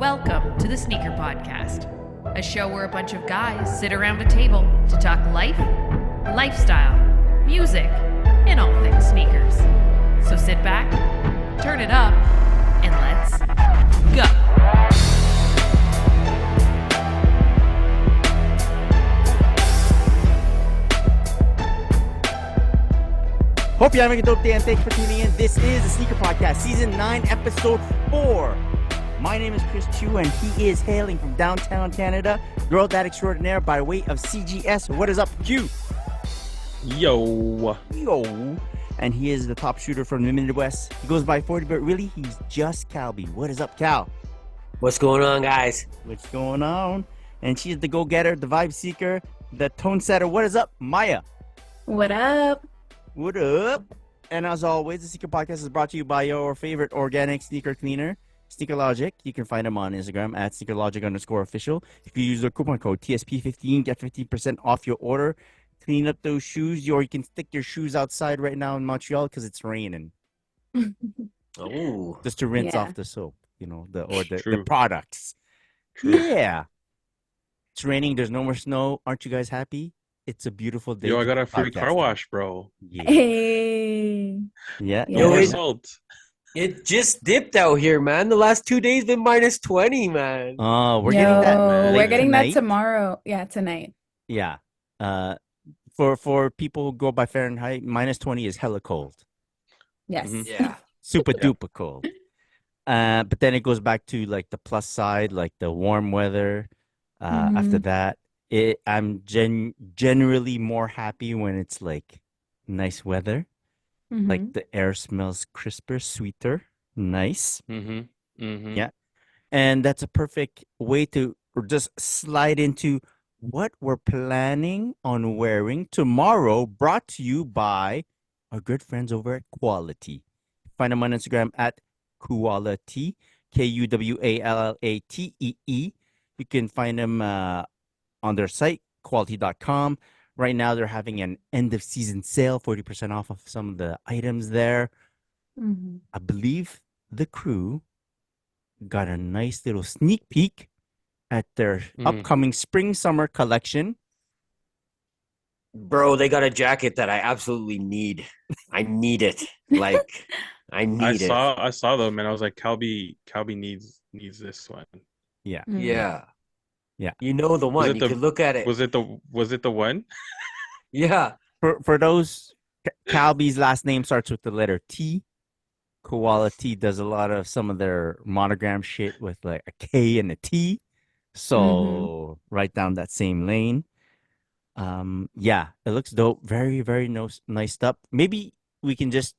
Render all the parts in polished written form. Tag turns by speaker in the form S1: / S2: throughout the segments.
S1: Welcome to the Sneaker Podcast, a show where a bunch of guys sit around a table to talk life, lifestyle, music, and all things sneakers. So sit back, turn it up, and let's go.
S2: Hope you're having a dope day and thanks for tuning in. This is the Sneaker Podcast, Season 9, Episode 4. My name is Chris Chu, and he is hailing from downtown Canada, girl dad extraordinaire by way of CGS. What is up, Q?
S3: Yo.
S2: And he is the top shooter from the Midwest. He goes by 40, but really, he's just Calby. What is up, Cal?
S4: What's going on, guys?
S2: What's going on? And she's the go-getter, the vibe seeker, the tone setter. What is up, Maya?
S5: What up?
S2: What up? And as always, the Sneaker Podcast is brought to you by your favorite organic sneaker cleaner, Sneaker Logic. You can find them on Instagram at sneakerlogic_official. If you use the coupon code TSP15, get 15% off your order. Clean up those shoes, or you can stick your shoes outside right now in Montreal because it's raining.
S4: Oh,
S2: Just to rinse
S5: Yeah.
S2: off the soap, the
S3: True.
S2: products.
S3: True.
S2: Yeah. It's raining. There's no more snow. Aren't you guys happy? It's a beautiful day.
S3: Yo, I
S2: to
S3: got a
S2: be
S3: free car
S2: podcasting.
S3: wash, bro.
S2: Yeah.
S5: Hey.
S2: Yeah.
S5: Yo,
S3: No more
S5: it-
S3: salt.
S4: it just dipped out here, man. The last 2 days been minus 20, man.
S2: Oh, we're getting that.
S3: man.
S5: We're
S2: late
S5: getting
S2: tonight.
S5: that tomorrow. Yeah, tonight.
S2: Yeah. For people who go by Fahrenheit, minus 20 is hella cold.
S5: Yes.
S3: Mhm.
S4: Yeah.
S2: Super duper cold. But then it goes back to like the plus side, like the warm weather. After that, I'm generally more happy when it's like nice weather.
S5: Mhm.
S2: Like the air smells crisper, sweeter, nice.
S3: Mm-hmm. Mm-hmm.
S2: Yeah. And that's a perfect way to just slide into what we're planning on wearing tomorrow, brought to you by our good friends over at Quality. Find them on Instagram at Quality, Quallatee. You can find them on their site, quality.com. Right now, they're having an end-of-season sale, 40% off of some of the items there.
S5: Mhm.
S2: I believe the crew got a nice little sneak peek at their upcoming spring-summer collection.
S4: Bro, they got a jacket that I absolutely need. I need it. Like, I
S3: I
S4: need it.
S3: saw them and I was like, Calby needs this one.
S2: Yeah.
S5: Mhm.
S4: Yeah.
S2: Yeah.
S4: You know the one.
S3: it
S4: You
S3: the-
S4: could look at it.
S3: Was it the one?
S4: Yeah.
S2: For those, Calby's last name starts with the letter T. Quality does a lot of some of their monogram shit with like a K and a T. So right down that same lane. Yeah, it looks dope. Very, very nice stuff. Maybe we can just,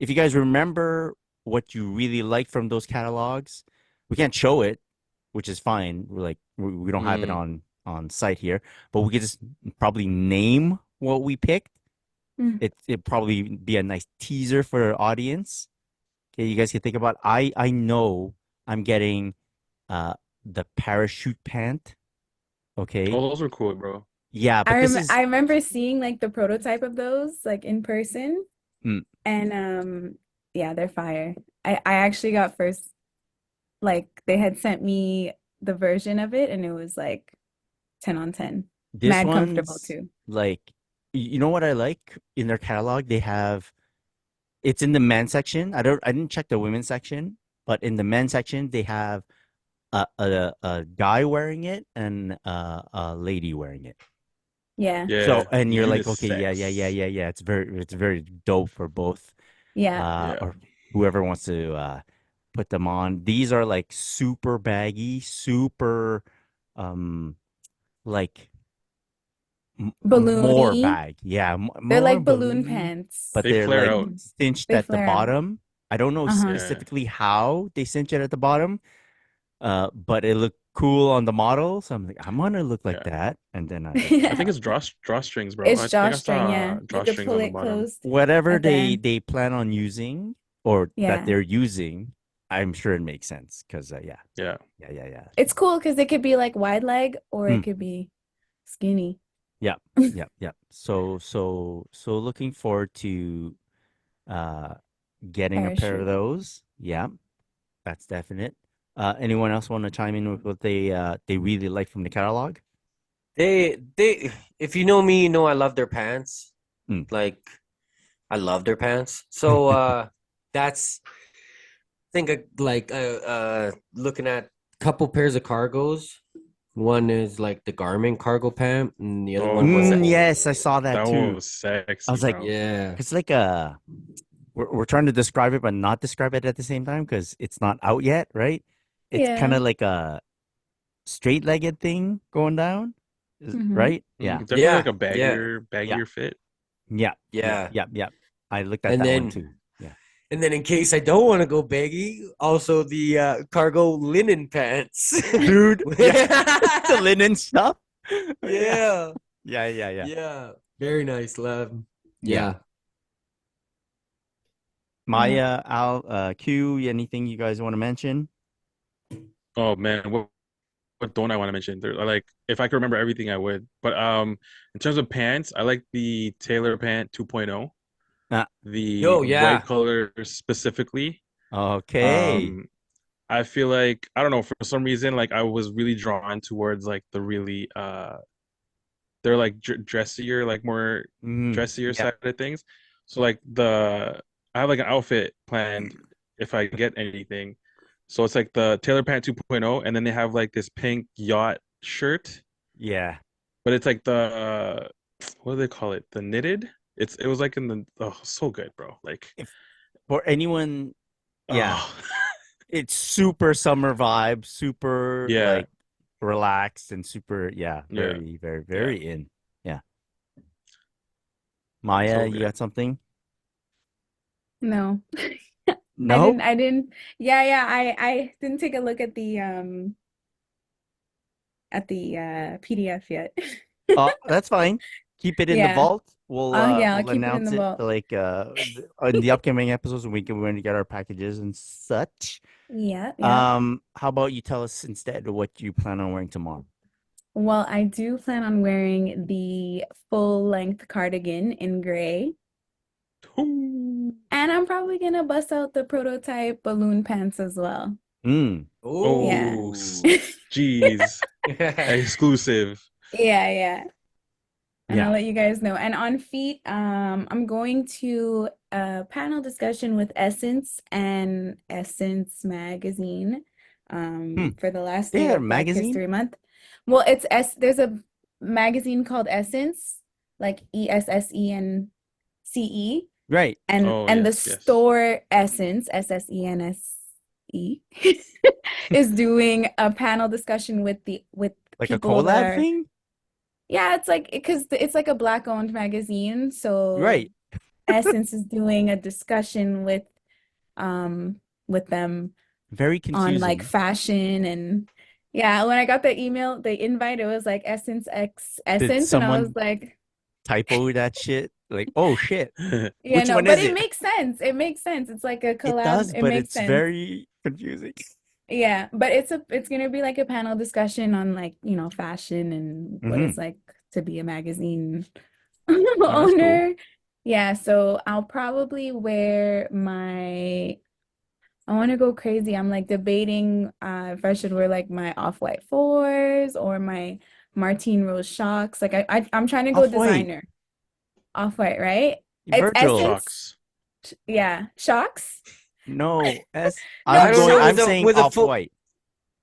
S2: if you guys remember what you really like from those catalogs, we can't show it, which is fine. We're like, we don't have it on site here, but we could just probably name what we picked.
S5: Mm.
S2: It'd probably be a nice teaser for our audience. Okay, you guys can think about. I know I'm getting the parachute pant. Okay.
S3: Oh, those were cool, bro.
S2: Yeah, but this is
S5: I remember seeing like the prototype of those like in person.
S2: Mm.
S5: And yeah, they're fire. I actually got first, like they had sent me the version of it and it was like 10 on 10.
S2: this
S5: Mad comfortable
S2: one's
S5: too.
S2: like, you know what I like in their catalog? They have, it's in the men's section. I didn't check the women's section, but in the men's section they have a guy wearing it and a lady wearing it.
S5: Yeah.
S3: Yeah.
S2: So and you're like,
S3: unisex.
S2: okay, yeah. It's very dope for both.
S5: Yeah.
S3: Yeah.
S2: Or whoever wants to put them on. These are like super baggy, super like more
S5: Balloony.
S2: bag. Yeah,
S5: They're
S2: more
S5: like balloon
S2: balloony,
S5: pants.
S2: but
S3: They
S2: they're
S3: flare
S2: like
S3: out.
S2: cinched
S5: They
S2: at the
S5: flare out.
S2: bottom. I don't know
S5: Uh-huh.
S2: specifically how they cinch it at the bottom, but it looked cool on the model. So I'm like, I'm gonna look like
S3: Yeah.
S2: that, and then
S3: I think it's drawstrings, bro.
S5: It's
S3: I think I
S5: drawstring,
S3: saw
S5: yeah. You could
S3: drawstrings
S5: pull
S3: on the
S5: it
S3: bottom.
S5: closed.
S2: whatever
S5: at the end.
S2: they plan on using or
S5: Yeah.
S2: that they're using, I'm sure it makes sense because
S3: Yeah.
S2: yeah.
S5: It's cool because it could be like wide leg or
S2: Mm.
S5: it could be skinny.
S2: Yeah. So looking forward to getting a pair of
S5: Parachute.
S2: those. Yeah, that's definite. Anyone else want to chime in with what they really like from the catalog?
S4: They if you know me, you know I love their pants.
S2: Mm.
S4: Like I love their pants. So that's looking at a couple pairs of cargos. One is like the Garmin cargo pant, and the other one was
S2: Yes, I saw that
S3: That one
S2: too.
S3: was
S2: I
S3: sexy,
S2: was like,
S3: bro.
S4: yeah.
S2: it's like we're trying to describe it, but not describe it at the same time because it's not out yet, right? It's kind
S5: Yeah.
S2: of like a straight-legged thing going down,
S5: Mm-hmm.
S2: right? Yeah,
S3: Definitely like
S4: Yeah,
S3: a
S4: yeah,
S2: yeah,
S3: baggier fit.
S2: yeah, yeah,
S4: yeah.
S2: yeah, yeah. I looked at
S4: And
S2: that one
S4: then
S2: too. Yeah,
S4: and then in case I don't want to go baggy, also the cargo linen pants.
S2: dude. Yeah, the linen stuff. Yeah,
S4: Yeah.
S2: yeah, yeah, yeah,
S4: Yeah. Very nice, love.
S2: yeah.
S4: Yeah.
S5: Yeah.
S2: Maya, Al, Q, anything you guys want to mention?
S3: Oh man, what don't I want to mention? There, like, if I could remember everything, I would. But in terms of pants, I like the Tailor Pant 2.0,
S2: Uh,
S3: the
S4: Yo,
S3: white
S4: yeah.
S3: color specifically.
S2: okay.
S3: Um, I feel like I don't know, for some reason, like I was really drawn towards like the really they're like dressier, like more dressier
S2: Yep.
S3: side of things. So like I have like an outfit planned if I get anything. So it's like the Tailor Pant 2.0, and then they have like this pink yacht shirt,
S2: Yeah.
S3: but it's like the what do they call it? The knitted. It was like in the so good, bro. Like
S2: If for anyone, yeah,
S3: oh
S2: it's super summer vibe, super
S3: yeah
S2: like relaxed and super, yeah,
S3: yeah
S2: very, very,
S3: yeah
S2: very in. Yeah. Maya,
S3: so
S2: you
S3: good.
S2: got something?
S5: No.
S2: No?
S5: I didn't yeah, yeah, I didn't take a look at the PDF yet.
S2: That's fine. Keep it in the
S5: Yeah.
S2: vault.
S5: Yeah, I'll
S2: We'll
S5: keep it in
S2: announce
S5: the
S2: it
S5: vault.
S2: like in the upcoming episodes when when we get our packages and such.
S5: Yeah, yeah.
S2: How about you tell us instead what you plan on wearing tomorrow?
S5: Well, I do plan on wearing the full length cardigan in gray.
S3: Ooh.
S5: And I'm probably gonna bust out the prototype balloon pants as well.
S2: Mm.
S5: Yeah.
S3: Oh,
S4: Ooh.
S3: jeez. Exclusive.
S5: Yeah, yeah. And I'll
S2: Yeah.
S5: let you guys know. And on feet, I'm going to a panel discussion with Essence and Essence Magazine,
S2: Hmm.
S5: for the last
S2: They
S5: day
S2: had a
S5: of Black
S2: magazine?
S5: History Month. Well, there's a magazine called Essence, like ESSENCE,
S2: Right.
S3: Oh
S5: and the
S3: yes, yes.
S5: store Essence, SSENSE, is doing a panel discussion with
S2: Like a
S5: people that
S2: collab
S5: are,
S2: thing?
S5: yeah, it's like because it's like a black owned magazine, so
S2: Right.
S5: Essence is doing a discussion um with them
S2: Very
S5: on like
S2: confusing.
S5: fashion. And yeah, when I got the invite, it was like Essence X
S2: Did
S5: Essence, and I was
S2: someone
S5: like,
S2: typo that shit? Like, oh shit.
S5: yeah,
S2: Which
S5: no,
S2: one
S5: but
S2: is
S5: it
S2: it?
S5: makes sense. It makes sense. It's like a
S2: It
S5: collab.
S2: does,
S5: It
S2: but
S5: makes
S2: it's
S5: sense.
S2: very confusing.
S5: Yeah, but it's gonna be like a panel discussion on, like, fashion and what
S2: Mm-hmm.
S5: it's like to be a magazine
S2: Oh, that's cool.
S5: owner. Yeah, so I'll probably wear I want to go crazy. I'm like debating if I should wear like my off-white fours or my Martine Rose shocks. Like I'm trying to go
S2: Off-white.
S5: designer. Off-white, right? It's
S2: Virgil.
S5: Essence.
S3: Shocks.
S5: Yeah, shocks.
S2: No, S.
S5: No,
S4: I don't know
S2: I'm
S5: shocks.
S2: saying off-white.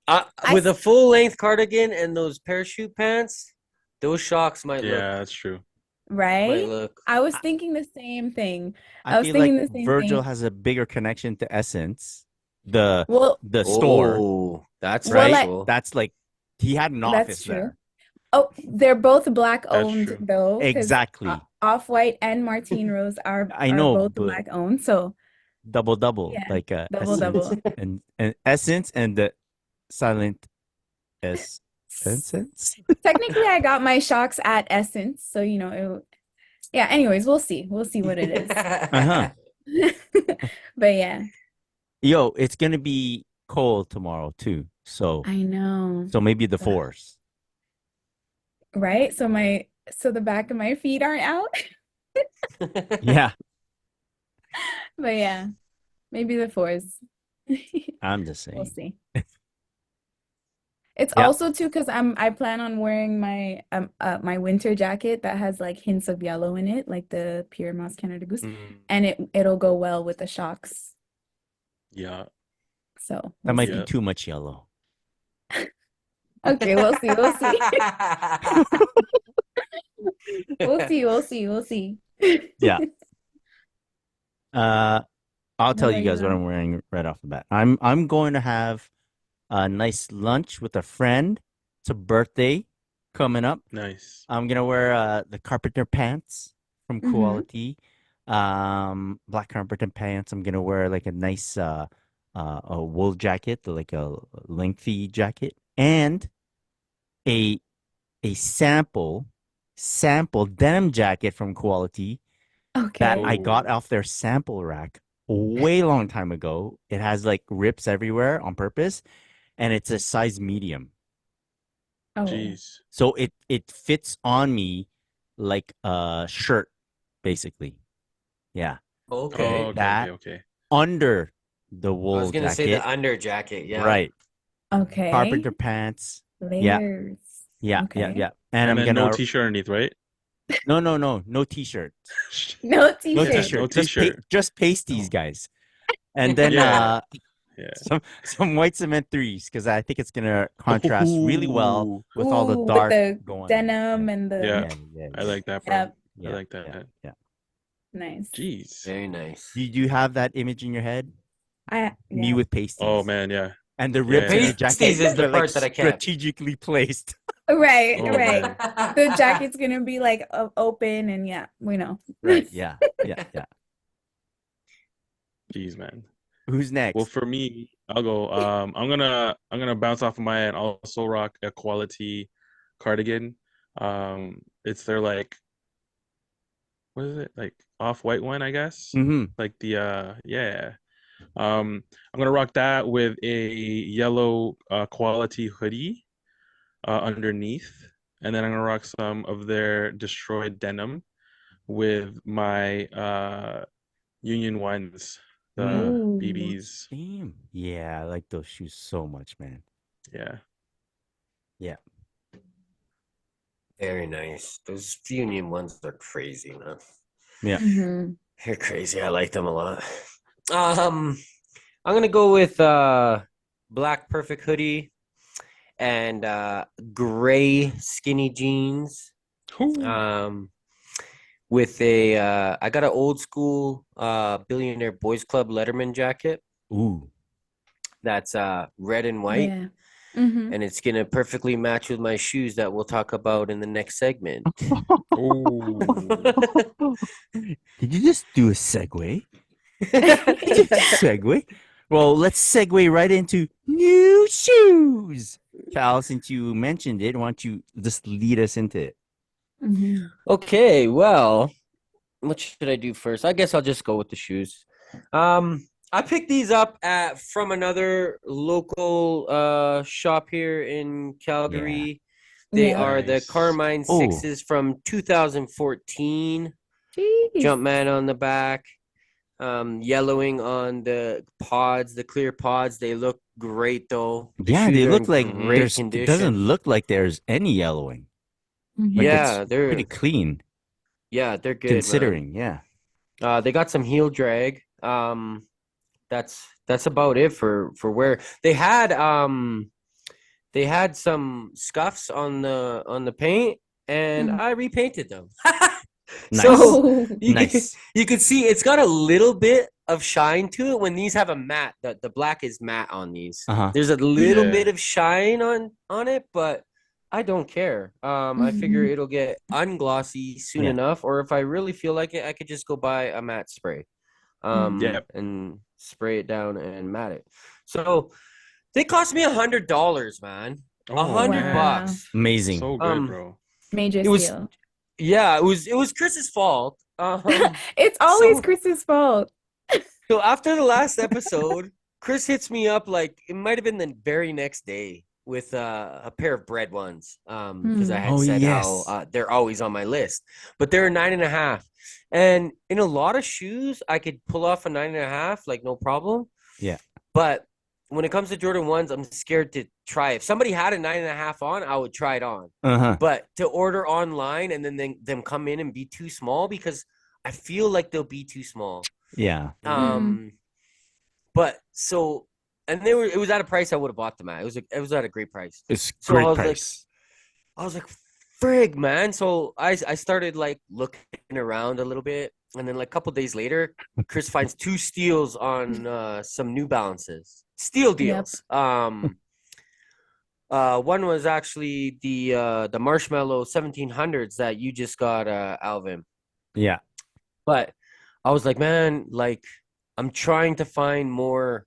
S5: I
S4: with a full length cardigan and those parachute pants, those shocks
S3: Yeah, that's true.
S4: might
S5: right?
S4: look.
S5: I was
S2: I,
S5: thinking the same thing.
S2: I
S5: I was
S2: feel like
S5: thinking the same
S2: Virgil
S5: thing.
S2: has a bigger connection to Essence, the
S5: Well,
S2: the store,
S4: Oh, that's
S5: well,
S2: right?
S4: special.
S2: That's like he had an
S5: that's
S2: office
S5: true.
S2: there.
S5: Oh, they're both black
S3: That's
S5: owned
S3: true.
S5: though, because
S2: Exactly.
S5: Off-White and Martine Rose are
S2: I
S5: are
S2: know,
S5: both
S2: but
S5: black owned. So
S2: double,
S5: yeah,
S2: like
S5: double
S2: Essence
S5: double.
S2: and Essence and the silent S Essence.
S5: Technically, I got my shocks at Essence, so yeah. Anyways, we'll see. We'll see what it is.
S2: Uh-huh.
S5: But yeah,
S2: Yo, it's gonna be cold tomorrow too.
S5: I know.
S2: So maybe the
S5: Ugh.
S2: fours.
S5: Right? So the back of my feet aren't out.
S2: Yeah,
S5: But yeah, maybe the fours.
S2: I'm just
S5: We'll
S2: saying.
S5: see. It's
S2: Yeah.
S5: also too because I plan on wearing my winter jacket that has like hints of yellow in it, like the Pure Moss Canada Goose, and it'll go well with the shocks.
S3: Yeah.
S5: So
S2: That
S5: we'll
S2: might
S5: see.
S2: be too much yellow.
S5: Okay, we'll see. We'll see. We'll see. We'll see. We'll see.
S2: Yeah. I'll
S5: What
S2: tell
S5: are
S2: you
S5: you
S2: guys what
S5: on?
S2: I'm wearing right off the bat. I'm going to have a nice lunch with a friend. It's a birthday coming up.
S3: Nice.
S2: I'm gonna wear the carpenter pants from
S5: Mm-hmm.
S2: Quality. Black carpenter pants. I'm gonna wear like a nice a wool jacket, like a lengthy jacket, and a sample denim jacket from Quality that
S5: Okay.
S2: I got
S3: Oh,
S2: off their sample rack a way long time ago. It has like rips everywhere on purpose, and it's a size medium.
S5: Oh.
S3: jeez.
S2: So it fits on me like a shirt, basically. Yeah.
S3: Oh,
S4: Okay.
S3: okay, okay,
S2: That
S3: okay.
S2: under the
S4: I was
S2: wool
S4: gonna say the
S2: jacket.
S4: under jacket. Yeah.
S2: Right.
S5: Okay.
S2: Carpenter pants. Yeah.
S5: Layers.
S2: Yeah. Yeah.
S5: Okay.
S2: Yeah. And
S3: And
S2: I'm
S3: then no
S2: gonna
S3: t-shirt underneath, right?
S2: no t-shirt.
S5: No
S2: No
S3: Yeah,
S5: t-shirt.
S3: no
S2: t-shirt.
S3: t-shirt.
S2: Just pasties,
S3: No.
S2: guys. And then
S3: Yeah, yeah.
S2: some white cement threes because I think it's gonna contrast really well
S3: Ooh,
S2: with all the
S5: Ooh, with
S2: dark
S5: the
S2: going on.
S5: denim and
S3: yeah.
S5: the
S3: I like that, bro.
S5: yep,
S3: I
S2: Yeah.
S3: like
S2: Yeah.
S3: that.
S2: Yeah.
S5: nice.
S3: Jeez.
S4: Very nice.
S2: Do you have that image in your head? Me
S5: Yeah.
S2: with
S3: Oh
S2: pasties.
S3: man, yeah.
S2: And the
S3: Yeah,
S2: rips in
S3: yeah.
S2: the jacket
S4: Pasties is the
S2: are like
S4: part that I kept.
S2: strategically placed.
S5: Right,
S3: Oh
S5: right.
S3: man.
S5: The jacket's gonna be like open and yeah, we know.
S2: Right. Yeah. Yeah. Yeah.
S3: Jeez, man.
S2: Who's
S3: Well,
S2: next?
S3: for me, I'll go. I'm gonna bounce off of my and also rock a Quality cardigan. It's their like, what is it? Like off-white one, I guess.
S2: Mm-hmm.
S3: Like the yeah. I'm gonna rock that with a yellow Quality hoodie underneath, and then I'm gonna rock some of their destroyed denim with my Union ones, the
S2: Mm.
S5: Ooh.
S3: BBs.
S2: Damn. Yeah, I like those shoes so much, man.
S3: Yeah.
S2: Yeah.
S4: Very nice. Those Union ones are crazy, man.
S2: Yeah.
S5: Mhm.
S4: They're crazy. I like them a lot. I'm gonna go with black perfect hoodie and gray skinny jeans.
S3: Ooh.
S4: With a I got an old school Billionaire Boys Club Letterman jacket
S2: Ooh.
S4: that's red and white.
S5: Yeah. Mhm.
S4: And it's gonna perfectly match with my shoes that we'll talk about in the next segment.
S3: Ooh.
S2: Did you just do a segue? Segue? Well, let's segue right into new shoes. Cal, since you mentioned it, why don't you just lead us into it?
S5: Mhm.
S4: Okay, well, what should I do first? I guess I'll just go with the shoes. I picked these up from another local shop here in Calgary. They
S5: Yeah.
S4: are the
S3: Nice.
S4: Carmine
S2: Oh.
S4: Sixes from 2014.
S5: Jeez.
S4: Jumpman on the back, yellowing on the pods, the clear pods. They look great though. The
S2: Yeah,
S4: shoes
S2: they
S4: are
S2: look
S4: in
S2: like
S4: great
S2: it
S4: condition.
S2: doesn't look like there's any yellowing.
S5: Mhm.
S2: Like
S4: Yeah,
S2: it's
S4: they're
S2: pretty clean
S4: they're good, man.
S2: considering. Yeah.
S4: They got some heel drag. That's about it for where they had some scuffs on the paint, and
S5: Mhm.
S4: I repainted them.
S2: Nice.
S4: So
S5: Oh.
S2: Nice.
S4: you can see it's got a little bit of shine to it when these have a matte. The black is matte on these.
S2: Uh-huh.
S4: There's a little
S3: Yeah.
S4: bit of shine on it, but I don't care. I figure
S5: Mhm.
S4: it'll get unglossy soon
S2: Yeah.
S4: enough, or if I really feel like it, I could just go buy a matte spray,
S3: Yep.
S4: and spray it down and matte it. So they cost me $100, man.
S3: Oh,
S4: $100
S3: man.
S4: bucks.
S2: Amazing.
S3: So good, bro.
S5: Major
S4: It was
S5: steal.
S4: yeah, it was Chris's fault.
S5: It's always
S4: so-
S5: Chris's fault.
S4: So after the last episode, Chris hits me up like it might have been the very next day with a pair of bread ones. Because I had
S2: Oh,
S4: said
S2: yes.
S4: how they're always on my list, but they're 9.5. And in a lot of shoes, I could pull off a 9.5, like no problem.
S2: Yeah.
S4: But when it comes to Jordan 1s, I'm scared to try. If somebody had a 9.5 on, I would try it on.
S2: Uh-huh.
S4: But to order online and then them come in and be too small, because I feel like they'll be too small.
S2: Yeah.
S4: But so, and it was at a price I would have bought them at. It was at a great price.
S2: It's
S4: So
S2: great price.
S4: I was like, frig, man. So I started like looking around a little bit, and then like a couple days later, Chris finds 2 steals on some New Balances. Steal deals. One was actually the Marshmallow 1700s that you just got, Alvin.
S2: Yeah.
S4: But I was like, man, like I'm trying to find more.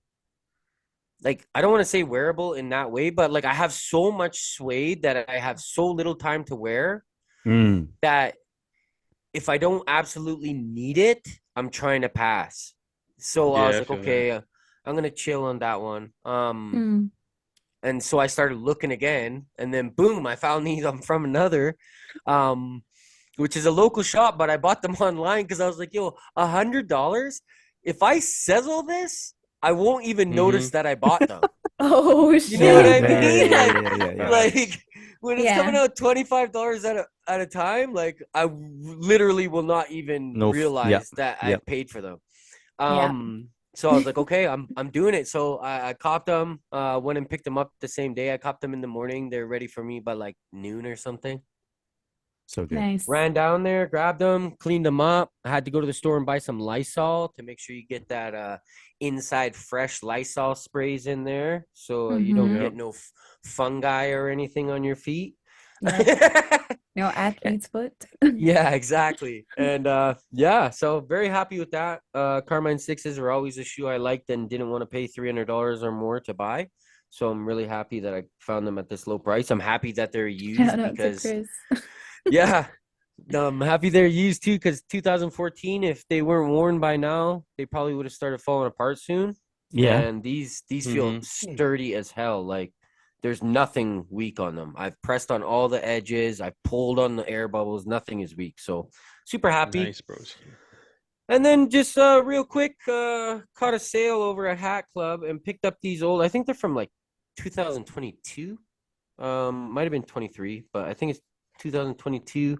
S4: Like, I don't want to say wearable in that way, but like I have so much suede that I have so little time to wear that if I don't absolutely need it, I'm trying to pass. So I was like, okay, I'm gonna chill on that one. And so I started looking again, and then boom, I found these from another, which is a local shop, but I bought them online because I was like, yo, $100. If I sizzle this, I won't even notice that I bought them.
S5: Oh shit.
S4: You know what I mean?
S2: Yeah.
S4: Like when it's coming out $25 at a time, like I literally will not even realize that I paid for them. So I was like, okay, I'm doing it. So I copped them, went and picked them up the same day. I copped them in the morning. They're ready for me by like noon or something.
S2: So good.
S5: Nice.
S4: Ran down there, grabbed them, cleaned them up. I had to go to the store and buy some Lysol to make sure you get that inside fresh Lysol sprays in there, so you don't get no fungi or anything on your feet.
S5: No athlete's foot.
S4: Yeah, exactly. And so very happy with that. Carmine 6s are always a shoe I liked and didn't want to pay $300 or more to buy. So I'm really happy that I found them at this low price. I'm happy that they're used because I'm happy they're used too, because 2014, if they weren't worn by now, they probably would have started falling apart soon.
S2: Yeah.
S4: And these feel sturdy as hell. Like there's nothing weak on them. I've pressed on all the edges. I've pulled on the air bubbles. Nothing is weak. So super happy.
S3: Nice, bro.
S4: And then just real quick, caught a sale over at Hat Club and picked up these old, I think they're from like 2022. Might have been 23, but I think it's 2022.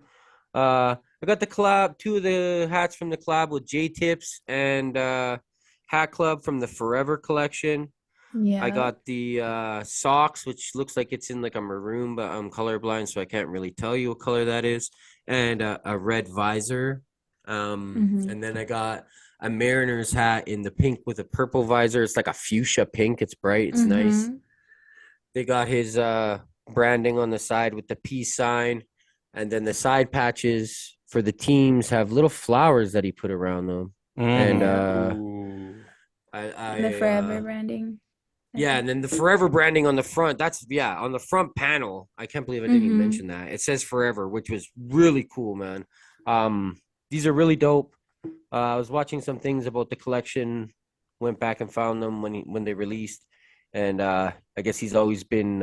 S4: I got the collab, 2 of the hats from the collab with J-Tips and Hat Club from the Forever collection.
S5: Yeah.
S4: I got the socks, which looks like it's in like a maroon, but I'm colorblind, so I can't really tell you what color that is. And a red visor. And then I got a Mariners hat in the pink with a purple visor. It's like a fuchsia pink. It's bright. It's nice. They got his branding on the side with the peace sign. And then the side patches for the teams have little flowers that he put around them. And
S5: the Forever branding.
S4: Yeah, and then the Forever branding on the front. That's on the front panel. I can't believe I didn't even mention that. It says Forever, which was really cool, man. These are really dope. I was watching some things about the collection, went back and found them when they released, and I guess he's always been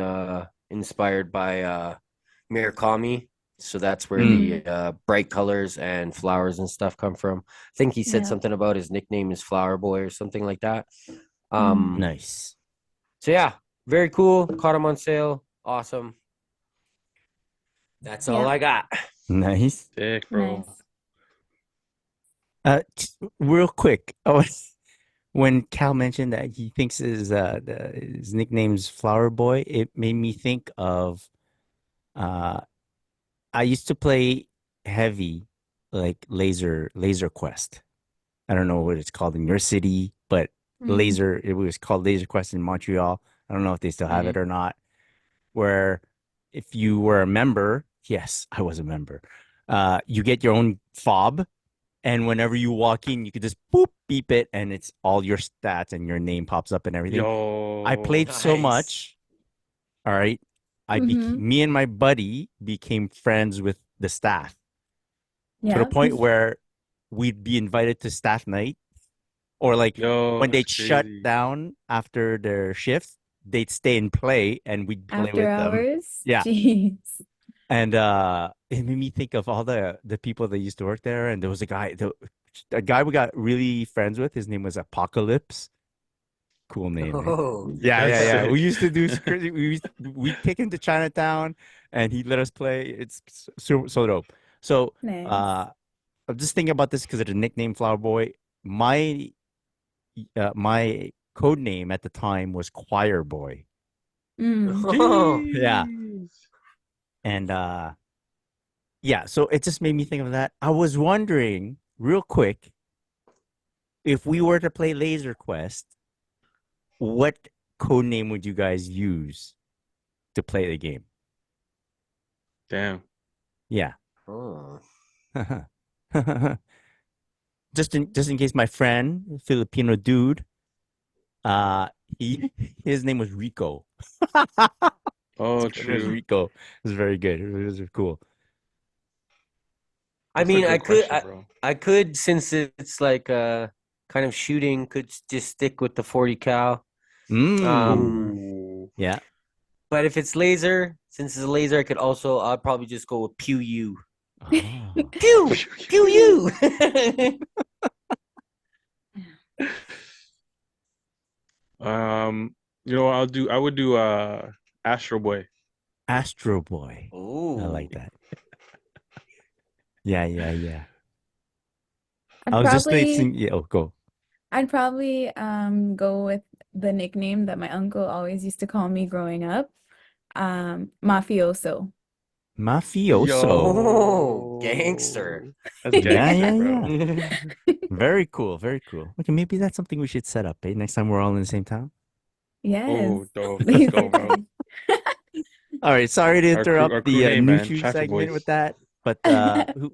S4: inspired by Murakami. So that's where the bright colors and flowers and stuff come from. I think he said something about his nickname is Flower Boy or something like that.
S2: Nice.
S4: So yeah, very cool. Caught him on sale. Awesome. That's all I got.
S2: Nice.
S3: Sick, bro.
S2: Real quick, when Cal mentioned that he thinks his nickname's Flower Boy, it made me think of I used to play heavy, like Laser Quest. I don't know what it's called in your city, but it was called Laser Quest in Montreal. I don't know if they still have it or not. Where if you were a member, yes, I was a member, you get your own fob, and whenever you walk in, you could just beep it, and it's all your stats and your name pops up and everything. I played so much. All right. Me and my buddy became friends with the staff to the point where we'd be invited to staff night, or like when they'd shut down after their shift, they'd stay and play, and we'd play
S5: after
S2: with
S5: hours.
S2: them. Yeah.
S5: Jeez.
S2: And it made me think of all the people that used to work there. And there was a guy we got really friends with. His name was Apocalypse. cool name. Eh?
S4: Oh,
S2: Yeah,
S3: That's
S2: yeah, yeah. We
S3: sick.
S2: used to do we take him to Chinatown and he'd let us play. It's so dope. So
S5: Nice.
S2: I'm just thinking about this because of the nickname Flower Boy. My code name at the time was Choir Boy.
S5: Mm.
S4: oh,
S2: Yeah.
S3: Jeez.
S2: And yeah, so it just made me think of that. I was wondering, real quick, if we were to play Laser Quest, what code name would you guys use to play the game?
S3: Damn.
S2: Yeah.
S4: oh.
S2: Just in case my friend, Filipino dude, uh he his name was Rico.
S3: Oh,
S2: His name was
S3: true.
S2: Rico. It was very good. It was cool.
S4: I
S3: That's a
S4: mean,
S3: good question, bro.
S4: I could, since it's like kind of shooting, could just stick with the 40 cal.
S2: Mm.
S3: Ooh.
S2: Yeah.
S4: But if it's laser, since it's a laser, I could also, I'd probably just go with Pew U.
S2: Oh.
S4: Pew, Pew U.
S3: You know what I would do Astro Boy.
S2: Astro Boy. I
S4: Oh,
S2: like that. Yeah, yeah, yeah.
S5: I'd
S2: I was just
S5: probably
S2: thinking, yeah, oh, go.
S5: I'd probably go with the nickname that my uncle always used to call me growing up. Mafioso.
S2: Mafioso.
S4: oh, gangster.
S3: That's
S2: Yeah,
S3: gangster,
S2: yeah,
S3: bro.
S2: yeah. Very cool, very cool. Okay, maybe that's something we should set up, eh? Next time we're all in the same town.
S5: Yes.
S3: Oh, dope. Let's
S5: Laser
S3: go, bro.
S5: tag.
S2: All right, sorry to interrupt
S3: Our crew
S2: the
S3: name,
S2: new
S3: man.
S2: shoe
S3: Traffic
S2: segment with
S3: Boys.
S2: that, but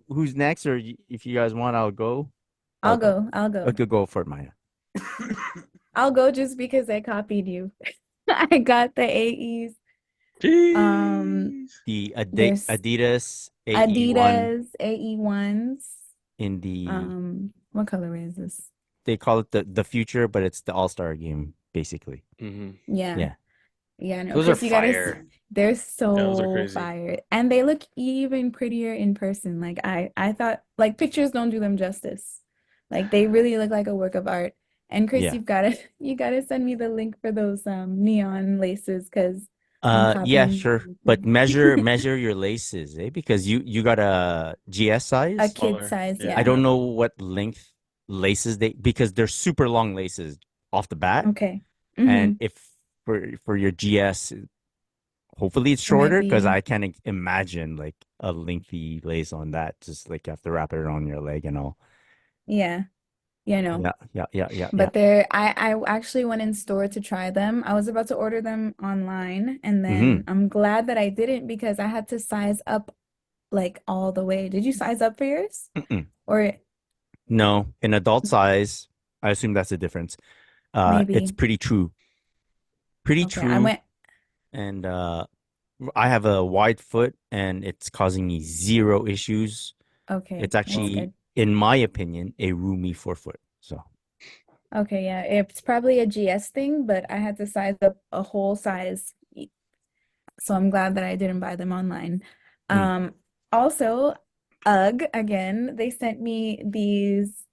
S2: who's next? Or if you guys want, I'll go.
S5: I'll
S2: Okay,
S5: go. I'll go.
S2: okay, go for it, Maya.
S5: I'll go just because I copied you. I got the AEs.
S3: Jeez.
S2: The
S5: There's
S2: Adidas AE1
S5: Adidas AE1s.
S2: in the
S5: What color is this?
S2: they call it the future, but it's the All-Star game basically.
S3: Mm-hmm.
S5: Yeah.
S2: Yeah.
S5: Yeah, no,
S4: Those are
S5: Chris, you gotta
S4: fire.
S5: they're
S3: Yeah, those are
S5: so
S3: crazy.
S5: fire. And they look even prettier in person. Like I thought like pictures don't do them justice. Like they really look like a work of art. And Chris,
S2: Yeah.
S5: you gotta send me the link for those neon laces because I'm
S2: Yeah,
S5: copying
S2: sure.
S5: you
S2: But
S5: too.
S2: measure your laces, eh? Because you got a GS
S5: A
S2: size.
S5: kid
S3: Smaller.
S5: size,
S3: Yeah,
S2: I
S5: yeah.
S2: don't
S3: yeah.
S2: know what length laces because they're super long laces off the bat.
S5: Okay.
S2: And
S5: Mm-hmm.
S2: if for your GS, hopefully it's
S5: It might
S2: shorter because
S5: be,
S2: I can't imagine like a lengthy lace on that. Just like you have to wrap it around your leg and all.
S5: yeah. Yeah, no.
S2: Yeah, yeah, yeah, yeah, yeah.
S5: But I actually went in store to try them. I was about to order them online, and then
S2: Mm-hmm.
S5: I'm glad that I didn't because I had to size up like all the way. Did you size up for yours?
S2: Mm-mm.
S5: Or
S2: No, in adult size, I assume that's the difference. It's
S5: maybe.
S2: pretty true. Pretty
S5: Okay, I
S2: true.
S5: went.
S2: And I have a wide foot and it's causing me zero issues.
S5: Okay,
S2: It's
S5: that's
S2: actually,
S5: good.
S2: in my opinion, a roomy forefoot. So,
S5: Okay, yeah, it's probably a GS thing, but I had to size up a whole size. So I'm glad that I didn't buy them online.
S2: mm,
S5: Um, Also, UGG again, they sent me these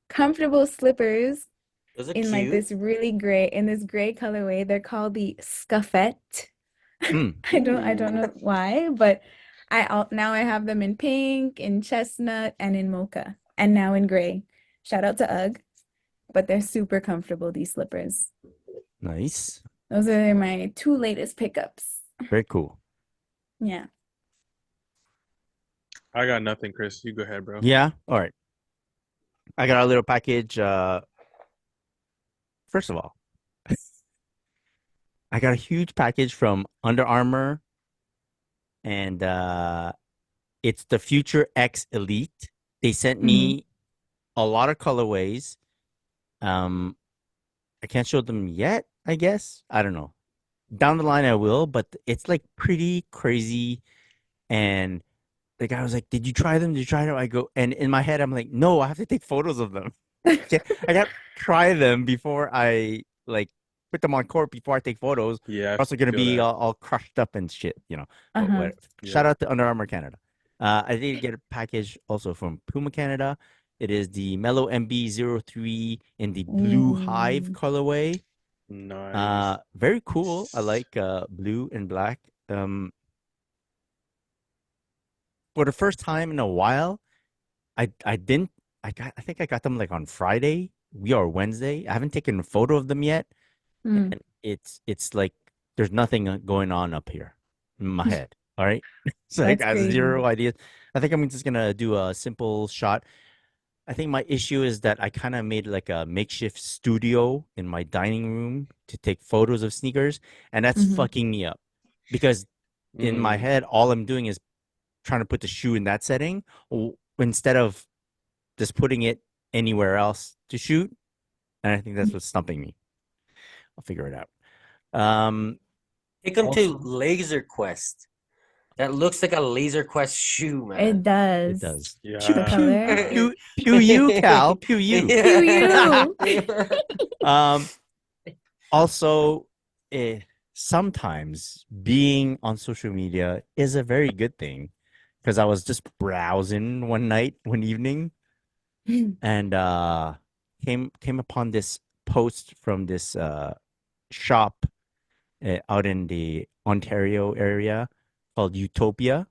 S5: comfortable slippers
S4: Those are
S5: in like
S4: cute.
S5: this gray colorway. They're called the Scuffette.
S2: mm,
S5: I don't know
S3: Ooh.
S5: why, but now I have them in pink, in chestnut, and in mocha, and now in gray. Shout out to UGG, but they're super comfortable, these slippers.
S2: nice.
S5: Those are my two latest pickups.
S2: Very cool.
S5: Yeah.
S3: I got nothing, Chris. You go ahead, bro.
S2: Yeah. All right. I got a little package. First of all, I got a huge package from Under Armour, and it's the Future X Elite. They sent
S5: Hmm.
S2: me a lot of colorways. I can't show them yet, I guess. I don't know. Down the line I will, but it's like pretty crazy. And the guy was like, "Did you try them? Did you try them?" I go, and in my head I'm like, "No, I have to take photos of them. I got to try them before I like put them on court before I take photos.
S3: Yeah,
S2: They're
S3: I
S2: also gonna
S3: feel
S2: be
S3: that.
S2: all crushed up and shit. But
S5: Uh-huh.
S2: shout
S3: Yeah.
S2: out to Under Armour Canada. I did get a package also from Puma Canada. It is the Mellow MB03 in the blue hive
S5: Ooh.
S2: colorway.
S3: Nice.
S2: Very cool. I like blue and black. For the first time in a while, I didn't I think I got them like on Friday. We are Wednesday. I haven't taken a photo of them yet,
S5: Mm.
S2: and it's like there's nothing going on up here in my head. All right, so I
S5: That's
S2: got
S5: crazy.
S2: zero ideas. I think I'm just gonna do a simple shot. I think my issue is that I kind of made like a makeshift studio in my dining room to take photos of sneakers, and that's
S5: Mhm.
S2: fucking me up because in my
S3: Mm.
S2: head, all I'm doing is trying to put the shoe in that setting instead of just putting it anywhere else to shoot. And I think that's what's stumping me. I'll figure it out.
S4: Take them to
S2: Also,
S4: Laser Quest. That looks like a Laser Quest shoe, man.
S5: It does.
S2: it does.
S5: The
S3: Yeah.
S5: color.
S2: Pew you, Cal. Pew you.
S5: Pew
S2: Also, sometimes being on social media is a very good thing because I was just browsing one evening,
S5: you.
S2: and came upon this post from this shop out in the Ontario area called Utopia,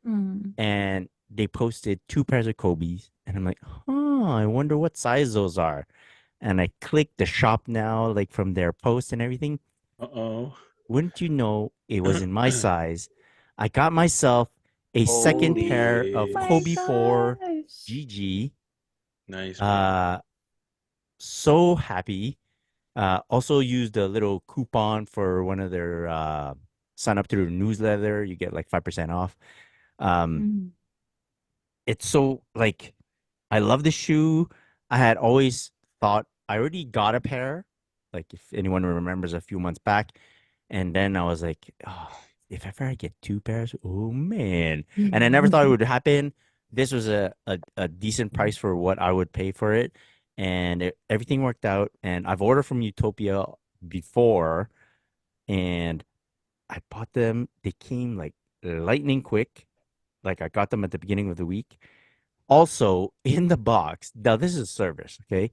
S5: Mm.
S2: and they posted two pairs of Kobe's, and I'm like, I wonder what size those are. And I clicked the shop now, like from their post and everything.
S3: Uh-oh.
S2: Wouldn't you know, it was in my size. I got myself a second pair
S5: Oh
S2: of
S3: Holy.
S5: my
S2: Kobe 4
S5: gosh.
S2: GG.
S3: Nice, man.
S2: So happy. Also used a little coupon for one of their sign up to their newsletter. You get like 5% off. Um,
S5: Mm.
S2: it's so like I love the shoe. I had always thought I already got a pair, like if anyone remembers a few months back, and then I was like, if ever I get two pairs, oh man! And I never thought it would happen. This was a decent price for what I would pay for it, and everything worked out. And I've ordered from Utopia before, and I bought them. They came like lightning quick. Like I got them at the beginning of the week. Also, in the box, now this is a service, okay?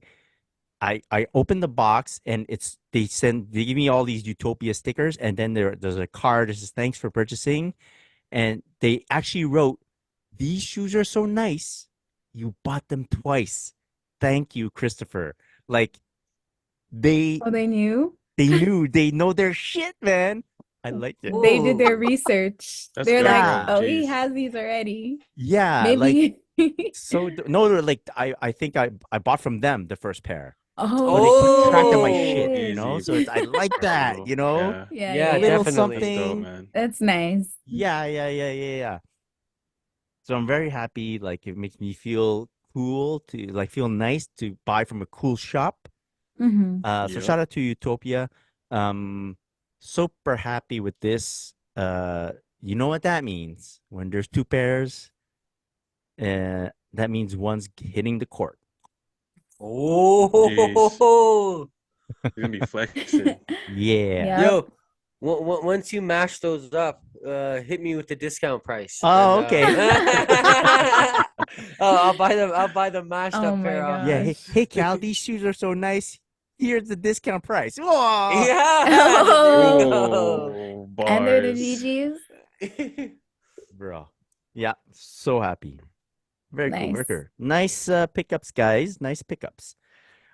S2: I open the box and they give me all these Utopia stickers, and then there's a card that says thanks for purchasing. And they actually wrote, these shoes are so nice. You bought them twice. Thank you, Christopher. Like they
S5: Oh, they knew?
S2: they know their shit, man. I like it.
S5: They did their
S4: Ooh.
S5: research.
S3: That's
S5: They're
S3: good,
S5: like,
S2: Yeah.
S3: bro.
S5: oh, he
S3: Jeez.
S5: has these already.
S2: Yeah, like
S5: Maybe.
S2: no, like I think I bought from them the first pair. So
S5: Oh,
S2: they keep track of my
S4: Oh.
S2: shit,
S5: shit.
S2: So it's I like that,
S3: Bro. Yeah.
S5: Yeah,
S2: a
S5: yeah,
S4: Yeah,
S2: little
S5: yeah.
S4: definitely.
S3: That's dope,
S2: something.
S3: man.
S5: That's nice.
S2: Yeah. So I'm very happy. Like it makes me feel cool feel nice to buy from a cool shop.
S5: Mm-hmm.
S2: So
S3: Yep.
S2: shout out to Utopia. Um, Super happy with this. You know what that means? When there's two pairs, that means one's hitting the court.
S4: Oh.
S3: You're gonna be flexing.
S2: Yeah.
S5: Yep.
S4: Yo, once you mash those up, hit me with the discount price.
S2: Oh,
S4: And,
S2: okay.
S4: I'll buy the mashed
S5: Oh
S4: up
S5: my
S4: pair off
S2: Yeah.
S4: you.
S2: Hey, Cal, these shoes are so nice. Here's the discount price. Whoa.
S4: Yeah, there we go.
S3: Oh,
S5: And they're the
S3: bars.
S5: GGs.
S2: Bro. Yeah. So happy. Very cool. Very
S5: Nice.
S2: cool. Nice pickups, guys. Nice pickups.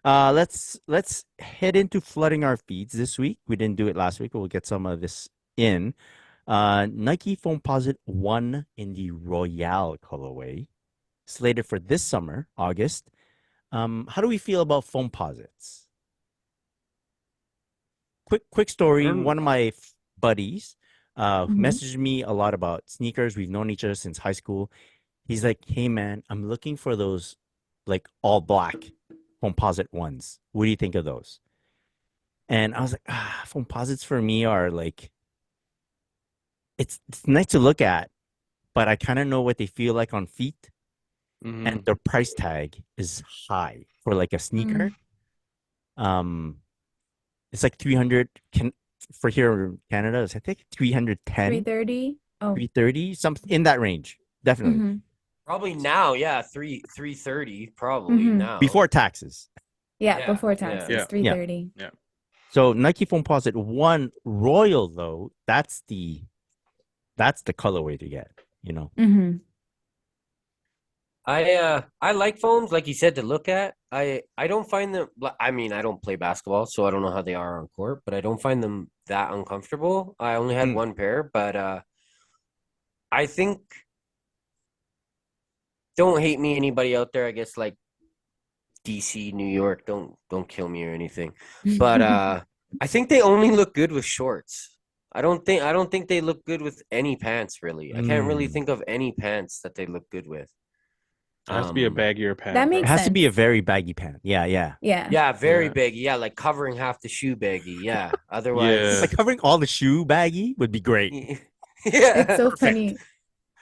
S2: Let's head into flooding our feeds this week. We didn't do it last week, but we'll get some of this in. Nike Foamposite 1 in the Royale colorway, slated for this summer, August. How do we feel about Foamposites? Quick story. One of my buddies
S5: Mhm.
S2: messaged me a lot about sneakers. We've known each other since high school. He's like, hey man, I'm looking for those like all black Foamposite ones. What do you think of those? And I was like, Foamposites for me are like, it's nice to look at, but I kind of know what they feel like on feet,
S3: Mhm.
S2: and their price tag is high for like a sneaker. It's like 300 for here in Canada. It's I think 310,
S5: 330. Oh.
S2: 330, something in that range. Definitely.
S5: Mhm.
S4: Probably now, yeah, 330 probably
S5: Mhm.
S4: now.
S2: Before taxes.
S5: Yeah,
S4: Yeah,
S5: before
S4: yeah.
S5: taxes,
S3: Yeah.
S5: 330.
S3: Yeah.
S2: So Nike Foamposite 1 Royal though, that's the colorway to get, you know.
S5: Mm-hmm.
S4: I like foams, like you said, to look at. I don't find them. I mean, I don't play basketball, so I don't know how they are on court, but I don't find them that uncomfortable. I only had
S2: Mm.
S4: one pair, but I think don't hate me, anybody out there. I guess like DC, New York, don't kill me or anything. But I think they only look good with shorts. I don't think they look good with any pants really. I can't really
S2: Mm.
S4: think of any pants that they look good with.
S3: It has to be a baggier
S5: That
S3: pant,
S2: It
S5: makes
S3: bro.
S2: has to be a
S5: sense.
S2: very baggy pant. Yeah, yeah.
S5: Yeah.
S4: Yeah, very
S3: Yeah.
S4: baggy. Yeah, like covering half the shoe baggy. Yeah.
S2: Like
S4: Otherwise,
S2: covering all the shoe baggy would be great.
S5: It's
S4: yeah.
S5: so
S2: Perfect.
S5: funny.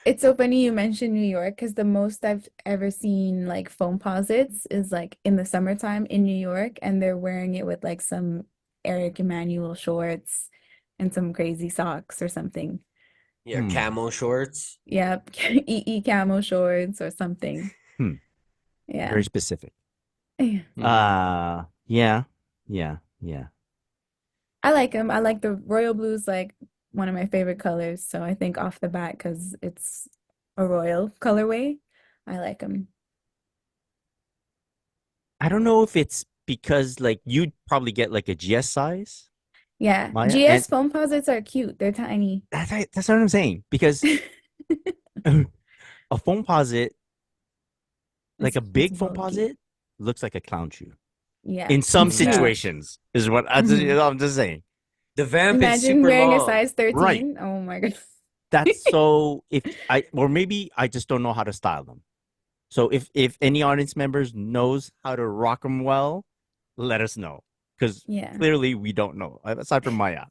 S5: It's so funny you mentioned New York because the most I've ever seen like foam posits is like in the summertime in New York, and they're wearing it with like some Eric Emanuel shorts and some crazy socks or something.
S4: Yeah,
S2: Hmm.
S4: camo shorts.
S5: Yep, EE camo shorts or something.
S2: Hmm.
S5: Yeah.
S2: Very specific.
S5: Yeah.
S3: Mhm.
S2: Yeah. Yeah. Yeah.
S5: I like them. I like the royal blues, like one of my favorite colors. So I think off the bat, because it's a royal colorway, I like them.
S2: I don't know if it's because like you'd probably get like a GS size,
S5: Yeah,
S2: Maya, and
S5: GS foam posits are cute. They're tiny.
S2: that's what I'm saying. Because a foam posit, like a
S5: It's
S2: big foam
S5: bulky.
S2: posit, looks like a clown shoe.
S5: Yeah,
S2: In some
S5: it's cute.
S4: Yeah.
S2: situations, is what
S5: Mhm.
S2: I'm just saying.
S4: The vamp is
S5: Imagine
S4: super
S5: wearing a
S4: long.
S5: size
S2: Right.
S5: 13. Oh my God.
S2: That's so if I or maybe I just don't know how to style them. So if any audience members knows how to rock them well, let us know. Because
S5: Yeah.
S2: clearly we don't know, aside from Maya.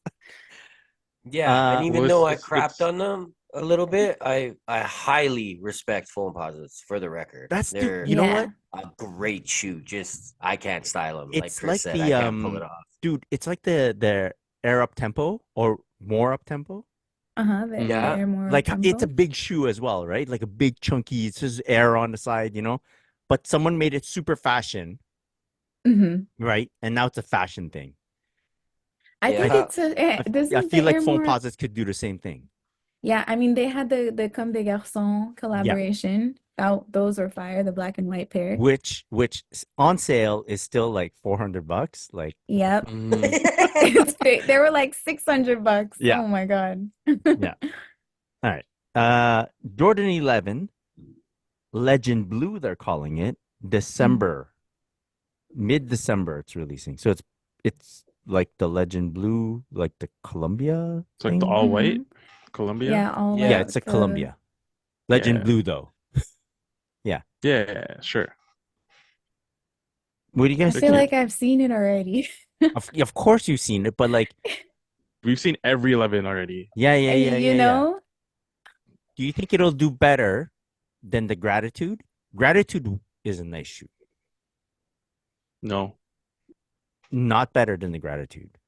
S4: Yeah, and
S3: Well,
S4: even though I crapped on them a little bit, I highly respect foam posits for the record.
S2: That's
S4: They're
S2: you know what?
S5: Yeah.
S4: a great shoe. Just I can't style them. Like
S2: It's
S4: Chris
S2: like
S4: said, I can't pull it off.
S2: dude, it's like the air up tempo or more up tempo.
S5: Uh-huh. The
S4: Yeah.
S5: Air More
S2: Like it's a
S5: Tempo.
S2: big shoe as well, right? Like a big chunky, it says air on the side, you know. But someone made it super fashion,
S5: Hmm.
S2: right? And now it's a fashion thing.
S5: I think
S4: Yeah.
S5: it's a,
S2: I
S5: doesn't the
S2: feel like
S5: Air
S2: foam
S5: More,
S2: posits could do the same thing.
S5: yeah, I mean they had the Comme des Garçons collaboration. Those are fire, the black and white pair.
S2: Which on sale is still like $400. Like
S5: Yep.
S4: Mhm.
S5: They were like $600.
S2: yeah,
S5: Oh my God.
S2: yeah. All right. Jordan 11 Legend Blue, they're calling it. December, mid-December, it's releasing. So it's like the Legend Blue, like the Columbia
S3: It's like the
S2: thing.
S3: all white
S5: Mhm.
S3: Columbia.
S5: Yeah, all
S2: Yeah,
S5: like
S2: it's a
S5: the
S2: Columbia. Legend
S3: Yeah.
S2: Blue though. Yeah.
S3: Yeah, sure.
S2: What do you
S5: I
S2: guys
S3: They're
S5: feel
S3: cute.
S2: think?
S5: like I've seen it already.
S2: Of course you've seen it, but like,
S3: We've seen every 11 already.
S5: You
S2: yeah.
S5: know?
S2: Do you think it'll do better than the Gratitude? Gratitude is a nice shoe.
S3: No,
S2: Not better than the Gratitude.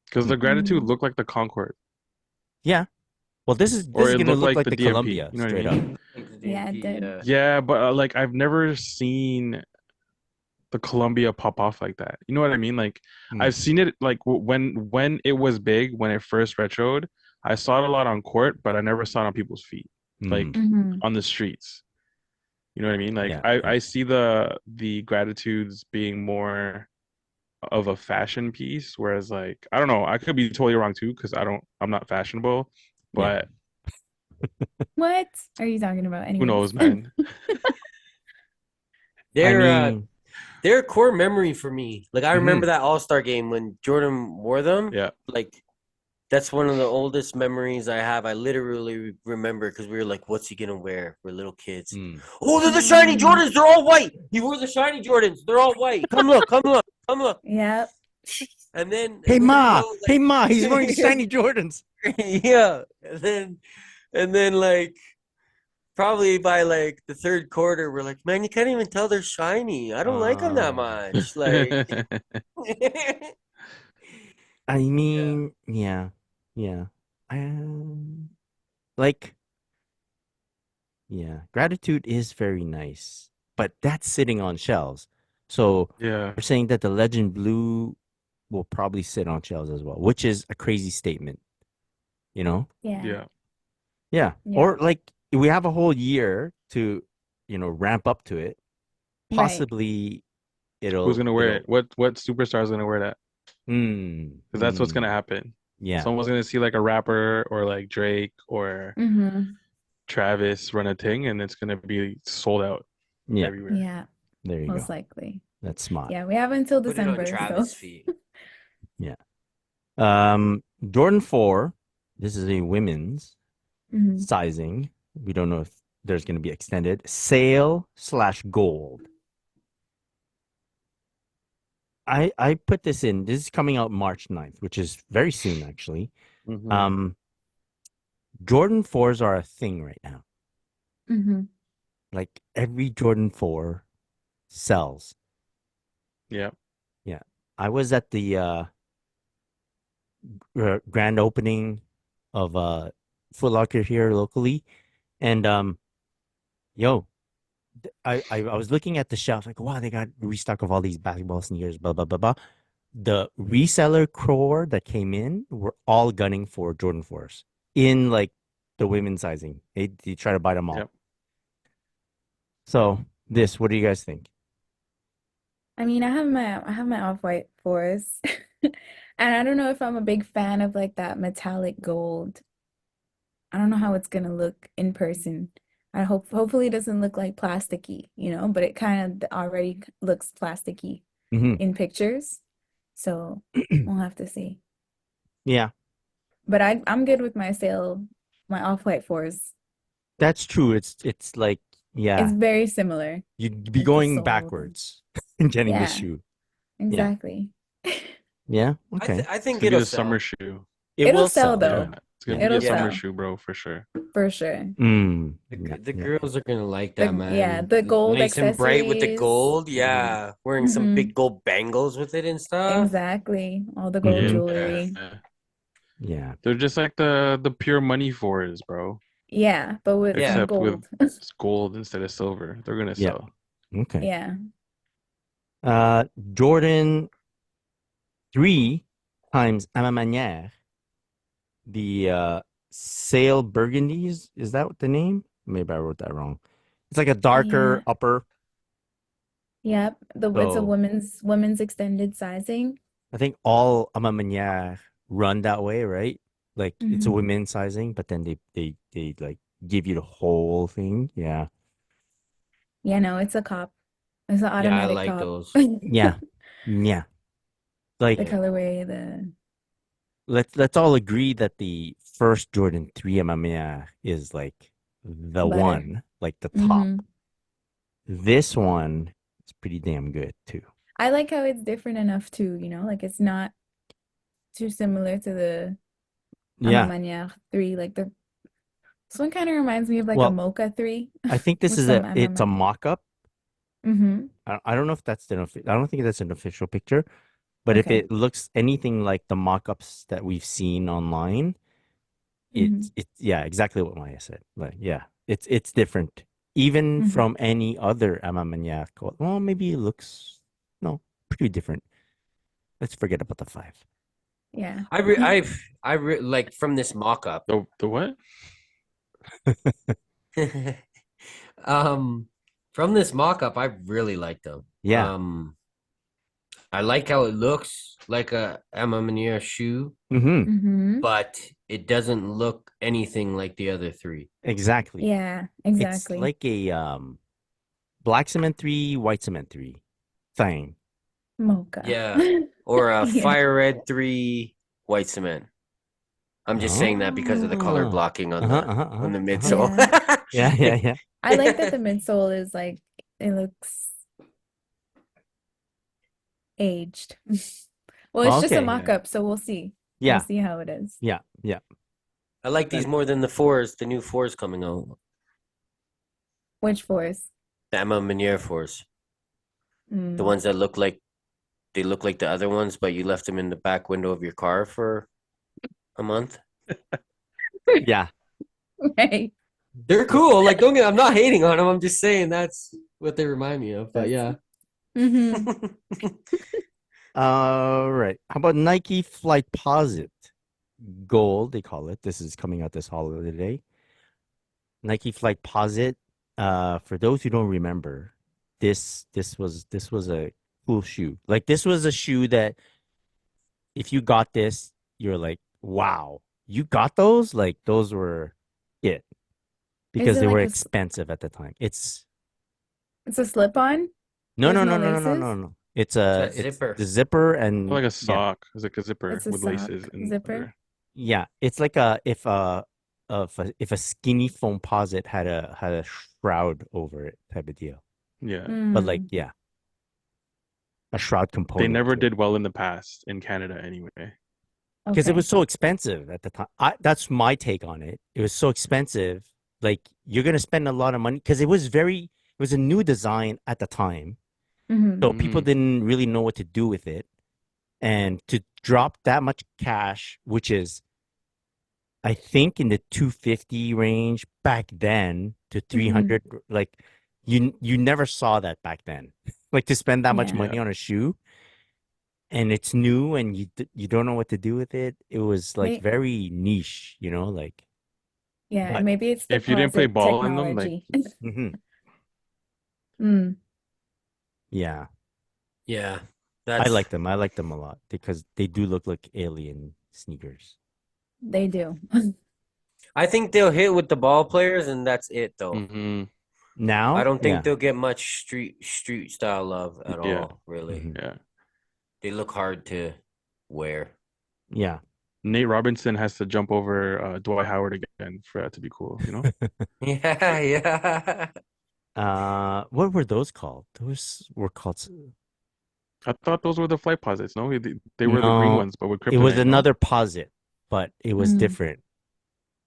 S3: because the gratitude
S5: Mm.
S3: looked like the Concord,
S2: Yeah. Well, this is
S3: or it
S2: gonna
S3: looked
S2: look
S3: like
S2: like
S3: the
S2: the
S3: DMP.
S2: Columbia
S3: You know what I
S2: straight up.
S3: mean?
S5: Yeah, it did.
S4: Yeah.
S3: Yeah, but like I've never seen the Columbia pop off like that. You know what I mean? Like I've seen it like when it was big, when it first retroed. I saw it a lot on court, but I never saw it on people's feet, like
S5: Mhm.
S3: on the streets. You know what I mean? Like
S2: Yeah,
S3: I
S2: yeah.
S3: I see the gratitudes being more of a fashion piece, whereas like I don't know, I could be totally wrong too because I'm not fashionable,
S2: Yeah.
S3: but
S5: What are you talking about?
S3: who
S5: Anyways.
S3: knows, man?
S2: I
S4: They're
S2: mean,
S4: they're a core memory for me. Like I remember
S2: mhm.
S4: that All-Star game when Jordan wore them.
S3: Yeah.
S4: Like that's one of the oldest memories I have. I literally remember because we were like, "What's he gonna wear?" We're little kids.
S2: Mm.
S4: Oh, they're the shiny
S5: Mm.
S4: Jordans. They're all white. He wore the shiny Jordans. They're all white. Come look. Come look. Come look.
S5: Yep.
S4: And then,
S2: Hey
S4: and then,
S2: Ma,
S4: like,
S2: hey Ma, he's wearing the shiny Jordans.
S4: yeah. And then, like, probably by like the third quarter, we're like, man, you can't even tell they're shiny. I don't like them that much. Like,
S2: I mean, yeah. Um, like, yeah, Gratitude is very nice, but that's sitting on shelves. So
S3: Yeah.
S2: you're saying that the Legend Blue will probably sit on shelves as well, which is a crazy statement, you know?
S5: Yeah.
S3: Yeah.
S2: Yeah.
S5: Yeah.
S2: Or like we have a whole year to, ramp up to it.
S5: Right.
S2: Possibly
S3: Who's gonna wear
S2: it'll
S3: it? What superstar is gonna wear that?
S2: mm,
S3: Because that's what's gonna
S2: mm,
S3: happen.
S2: yeah.
S3: Someone's gonna see like a rapper or like Drake or
S5: Mm-hmm.
S3: Travis run a thing, and it's gonna be sold out
S2: Yeah.
S3: everywhere.
S5: Yeah,
S2: There you
S5: most
S2: go.
S5: likely.
S2: That's smart.
S5: Yeah, we have until
S4: Put it on
S5: December, so
S4: Travis' feet.
S2: Yeah. Jordan 4, this is a women's
S5: Mhm.
S2: sizing. We don't know if there's going to be extended. Sail/gold. I put this in. This is coming out March 9th, which is very soon, actually.
S3: Mhm.
S2: Jordan 4s are a thing right now.
S5: Mhm.
S2: Like every Jordan 4 sells.
S3: Yeah.
S2: Yeah. I was at the grand opening of Foot Locker here locally, and yo, I was looking at the shelf like, wow, they got restock of all these basketball sneakers, blah blah blah blah. The reseller core that came in were all gunning for Jordan 4s in like the women's sizing. They try to buy them all.
S3: Yep.
S2: So what do you guys think?
S5: I mean, I have my off-white fours. And I don't know if I'm a big fan of like that metallic gold. I don't know how it's gonna look in person. Hopefully it doesn't look like plasticky, but it kind of already looks plasticky
S2: Hmm.
S5: in pictures. So we'll have to see.
S2: Yeah,
S5: But I'm good with my off-white fours.
S2: that's true. It's like
S5: It's
S2: yeah,
S5: very similar,
S2: you'd be
S5: like the
S2: going
S5: sole.
S2: backwards and getting the
S5: Yeah,
S2: shoe.
S5: exactly.
S2: Yeah,
S4: I
S2: okay.
S4: think
S3: It's gonna be
S4: it'll
S3: the
S4: sell.
S3: summer shoe.
S2: It
S5: It'll
S2: will
S5: sell
S2: sell.
S3: Yeah.
S5: though.
S3: It's gonna
S2: Yeah.
S3: be a
S5: It'll
S3: summer
S5: sell
S3: shoe, bro, for sure.
S5: for sure.
S2: Mm.
S4: The, the
S2: Yeah.
S4: girls are gonna like that,
S5: Yeah,
S4: man.
S5: the gold
S4: Nice and bright with the
S5: accessories.
S4: gold.
S2: Mhm.
S4: Yeah, wearing some
S5: Hmm.
S4: big gold bangles with it and stuff.
S5: Exactly. All the gold
S2: Mhm.
S5: jewelry.
S3: Yeah.
S2: Yeah.
S3: They're just like the pure money fours, bro.
S5: Yeah, but in
S4: Yeah.
S3: Except with
S5: gold.
S3: gold instead of silver. They're gonna
S2: Yeah.
S3: sell.
S2: Okay.
S5: Yeah.
S2: Jordan 3 times à ma manière. The Sail Burgundies. Is that the name? Maybe I wrote that wrong. It's like a darker
S5: Yeah.
S2: upper.
S5: Yep. It's a
S2: So
S5: women's extended sizing.
S2: I think all à ma manière run that way, right? Like it's a
S5: Hmm.
S2: women's sizing, but then they like give you the whole thing. Yeah.
S5: Yeah, no, it's a cop. It's an
S4: Yeah, I
S5: automatic
S4: like
S5: cop.
S4: those.
S2: Yeah. Yeah.
S5: The
S2: Like
S5: colorway, the
S2: let's all agree that the first Jordan 3 MMA is like the
S5: butter.
S2: one, like the top.
S5: Hmm.
S2: This one is pretty damn good too.
S5: I like how it's different enough too, like it's not too similar to the A Ma
S2: Yeah.
S5: Manière 3. Like this one kind of reminds me of like a
S2: Well,
S5: Mocha 3
S2: I think this
S5: with
S2: is
S5: some
S2: it's a
S5: MMA.
S2: mock-up.
S5: Mm-hmm.
S2: I don't know if that's I don't think that's an official picture, but if
S5: Okay.
S2: it looks anything like the mock-ups that we've seen online,
S5: Mm-hmm.
S2: it's yeah, exactly what Maya said. Like yeah, it's different. Even
S5: Mm-hmm.
S2: from any other Amamanya. Well, maybe it looks no, pretty different. Let's forget about the 5.
S5: Yeah.
S4: Like from this mock-up.
S3: The what?
S4: From this mock-up, I really like them.
S2: Yeah.
S4: I like how it looks like a Emma Manier shoe,
S2: Mm-hmm.
S5: Mm-hmm.
S4: but it doesn't look anything like the other three.
S2: Exactly.
S5: Yeah,
S2: It's
S5: exactly.
S2: like a black cement 3, white cement 3 thing.
S5: Mocha.
S4: Yeah, or a
S5: Yeah.
S4: fire red 3 white cement. I'm just saying that because of the color
S2: Oh.
S4: blocking on
S2: Uh-huh.
S4: the midsole.
S2: Yeah.
S5: I like that the midsole is like it looks aged. Well, it's just a
S2: Okay.
S5: mock-up, so we'll see.
S2: Yeah.
S5: We'll see how it is.
S2: Yeah.
S4: I like these more than the fours, the new fours coming out.
S5: Which fours?
S4: The Emma Manier fours. The
S5: Mm.
S4: ones that look like the other ones, but you left them in the back window of your car for a month.
S2: Yeah.
S5: Right.
S4: They're cool. Like, I'm not hating on them. I'm just saying that's what they remind me of. But yeah.
S5: Mm-hmm.
S2: All right. How about Nike Flight Posit Gold? They call it. This is coming out this holiday. Nike Flight Posit. For those who don't remember, this was a cool shoe. Like this was a shoe that if you got this, you're like, wow, you got those? Like those were it
S5: Is
S2: because
S5: it
S2: they were
S5: like
S2: expensive at the time.
S5: it's a slip-on?
S2: No,
S5: There's
S2: no,
S5: no
S2: no, no, no, no, no,
S5: laces?
S2: no.
S4: It's a
S2: It's
S4: zipper.
S2: the zipper
S3: Like
S2: and
S3: a
S2: yeah,
S3: sock. It's like a zipper
S5: It's a
S3: with laces
S5: sock
S3: and
S5: zipper.
S3: under.
S2: yeah. It's like a if a skinny foam posit had a shroud over it type of deal.
S3: Yeah.
S2: But like
S5: Mm,
S2: yeah, a shroud
S3: They
S2: component
S3: never
S2: to it
S3: did well in the past in Canada anyway.
S2: because it was
S5: okay.
S2: so expensive at the time. That's my take on it. It was so expensive. Like you're gonna spend a lot of money because it was a new design at the time,
S5: Mm-hmm.
S2: so people
S3: Mm,
S2: didn't really know what to do with it. And to drop that much cash, which is I think in the 250 range back then to
S5: Mm-hmm.
S2: 300, like you never saw that back then. Like to spend that much
S5: Yeah.
S3: yeah.
S2: money on a shoe and it's new and you don't know what to do with it. It was like
S5: May
S2: very niche, like
S5: yeah,
S2: but
S5: maybe it's the
S3: If you didn't play
S5: posit
S3: ball in them, like
S5: technology.
S2: mhm,
S5: Mm,
S2: yeah.
S4: Yeah,
S2: I
S4: that's.
S2: like them. I like them a lot because they do look like alien sneakers.
S5: they do.
S4: I think they'll hit with the ball players, and that's it, though.
S3: hmm
S4: I
S2: Now,
S4: don't think
S2: yeah.
S4: they'll get much street style love at
S3: yeah,
S4: all, really.
S2: Mhm,
S3: yeah.
S4: They look hard to wear.
S2: yeah.
S3: Nate Robinson has to jump over Dwight Howard again for that to be cool, you know?
S4: Yeah, yeah.
S2: What were those called? Those were called
S3: I thought those were the flight posits. No, they were the green
S2: no,
S3: ones, but with
S2: it was
S3: kryptonite, no?
S2: another posit, but it was
S5: Mm,
S2: different.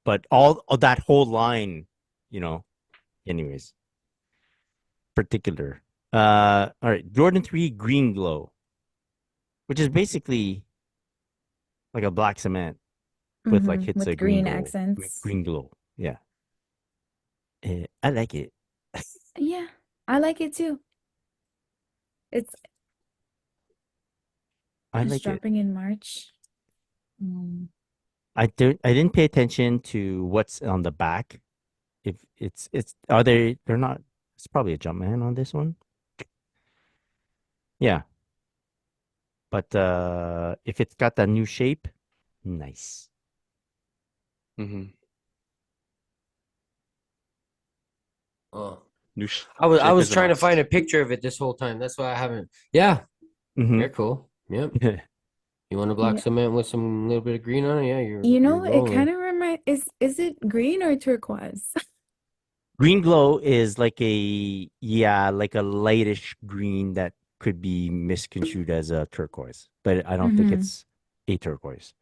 S2: But all of that whole line, you know, anyways, particular. All right, Jordan 3 Green Glow, which is basically like a black cement with like hits
S5: with
S2: of green
S5: green
S2: glow,
S5: accents.
S2: green glow. Yeah. I like it.
S5: Yeah, I like it too. It's
S2: I
S5: it's
S2: like it.
S5: dropping in March. Mm.
S2: I didn't pay attention to what's on the back. If it's are they're not it's probably a Jumpman on this one. Yeah. But if it's got that new shape, nice.
S3: hmm
S4: Oh,
S3: New
S4: I
S3: shape
S4: was
S3: is a
S4: trying to find
S3: must.
S4: a picture of it this whole time. That's why I haven't. Yeah,
S2: Hmm.
S4: they're cool. Yep. You want a black
S5: Yeah,
S4: cement with some little bit of green on it? Yeah,
S5: you
S4: you're
S5: know, it kind
S4: rolling.
S5: of remind is it green or turquoise?
S2: Green glow is like like a lightish green that could be misconstrued as a turquoise, but I don't think
S5: Mm-hmm.
S2: it's a turquoise.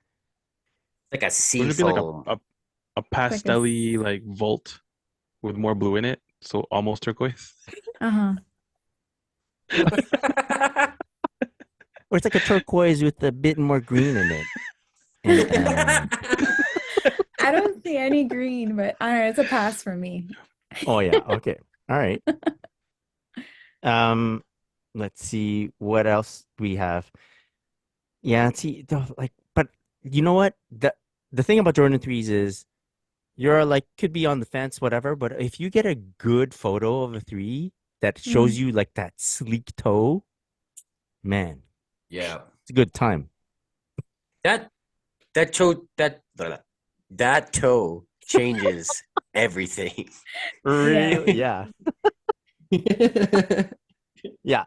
S4: Like a sea
S3: Wouldn't it be like
S4: foam.
S3: a
S5: Like a
S3: pastelly like volt with more blue in it? So almost turquoise.
S5: uh-huh.
S2: Or it's like a turquoise with a bit more green in it. And
S5: I don't see any green, but I don't know, it's a pass for me.
S2: oh yeah, okay. All right. Um let's see what else we have. Yeah, see, like, but you know what? The thing about Jordan threes is you're like could be on the fence, whatever. But if you get a good photo of a three that shows
S5: Mm.
S2: you like that sleek toe, man,
S4: Yeah.
S2: it's a good time.
S4: That that toe that toe changes everything.
S5: Yeah.
S2: Really? Yeah, yeah.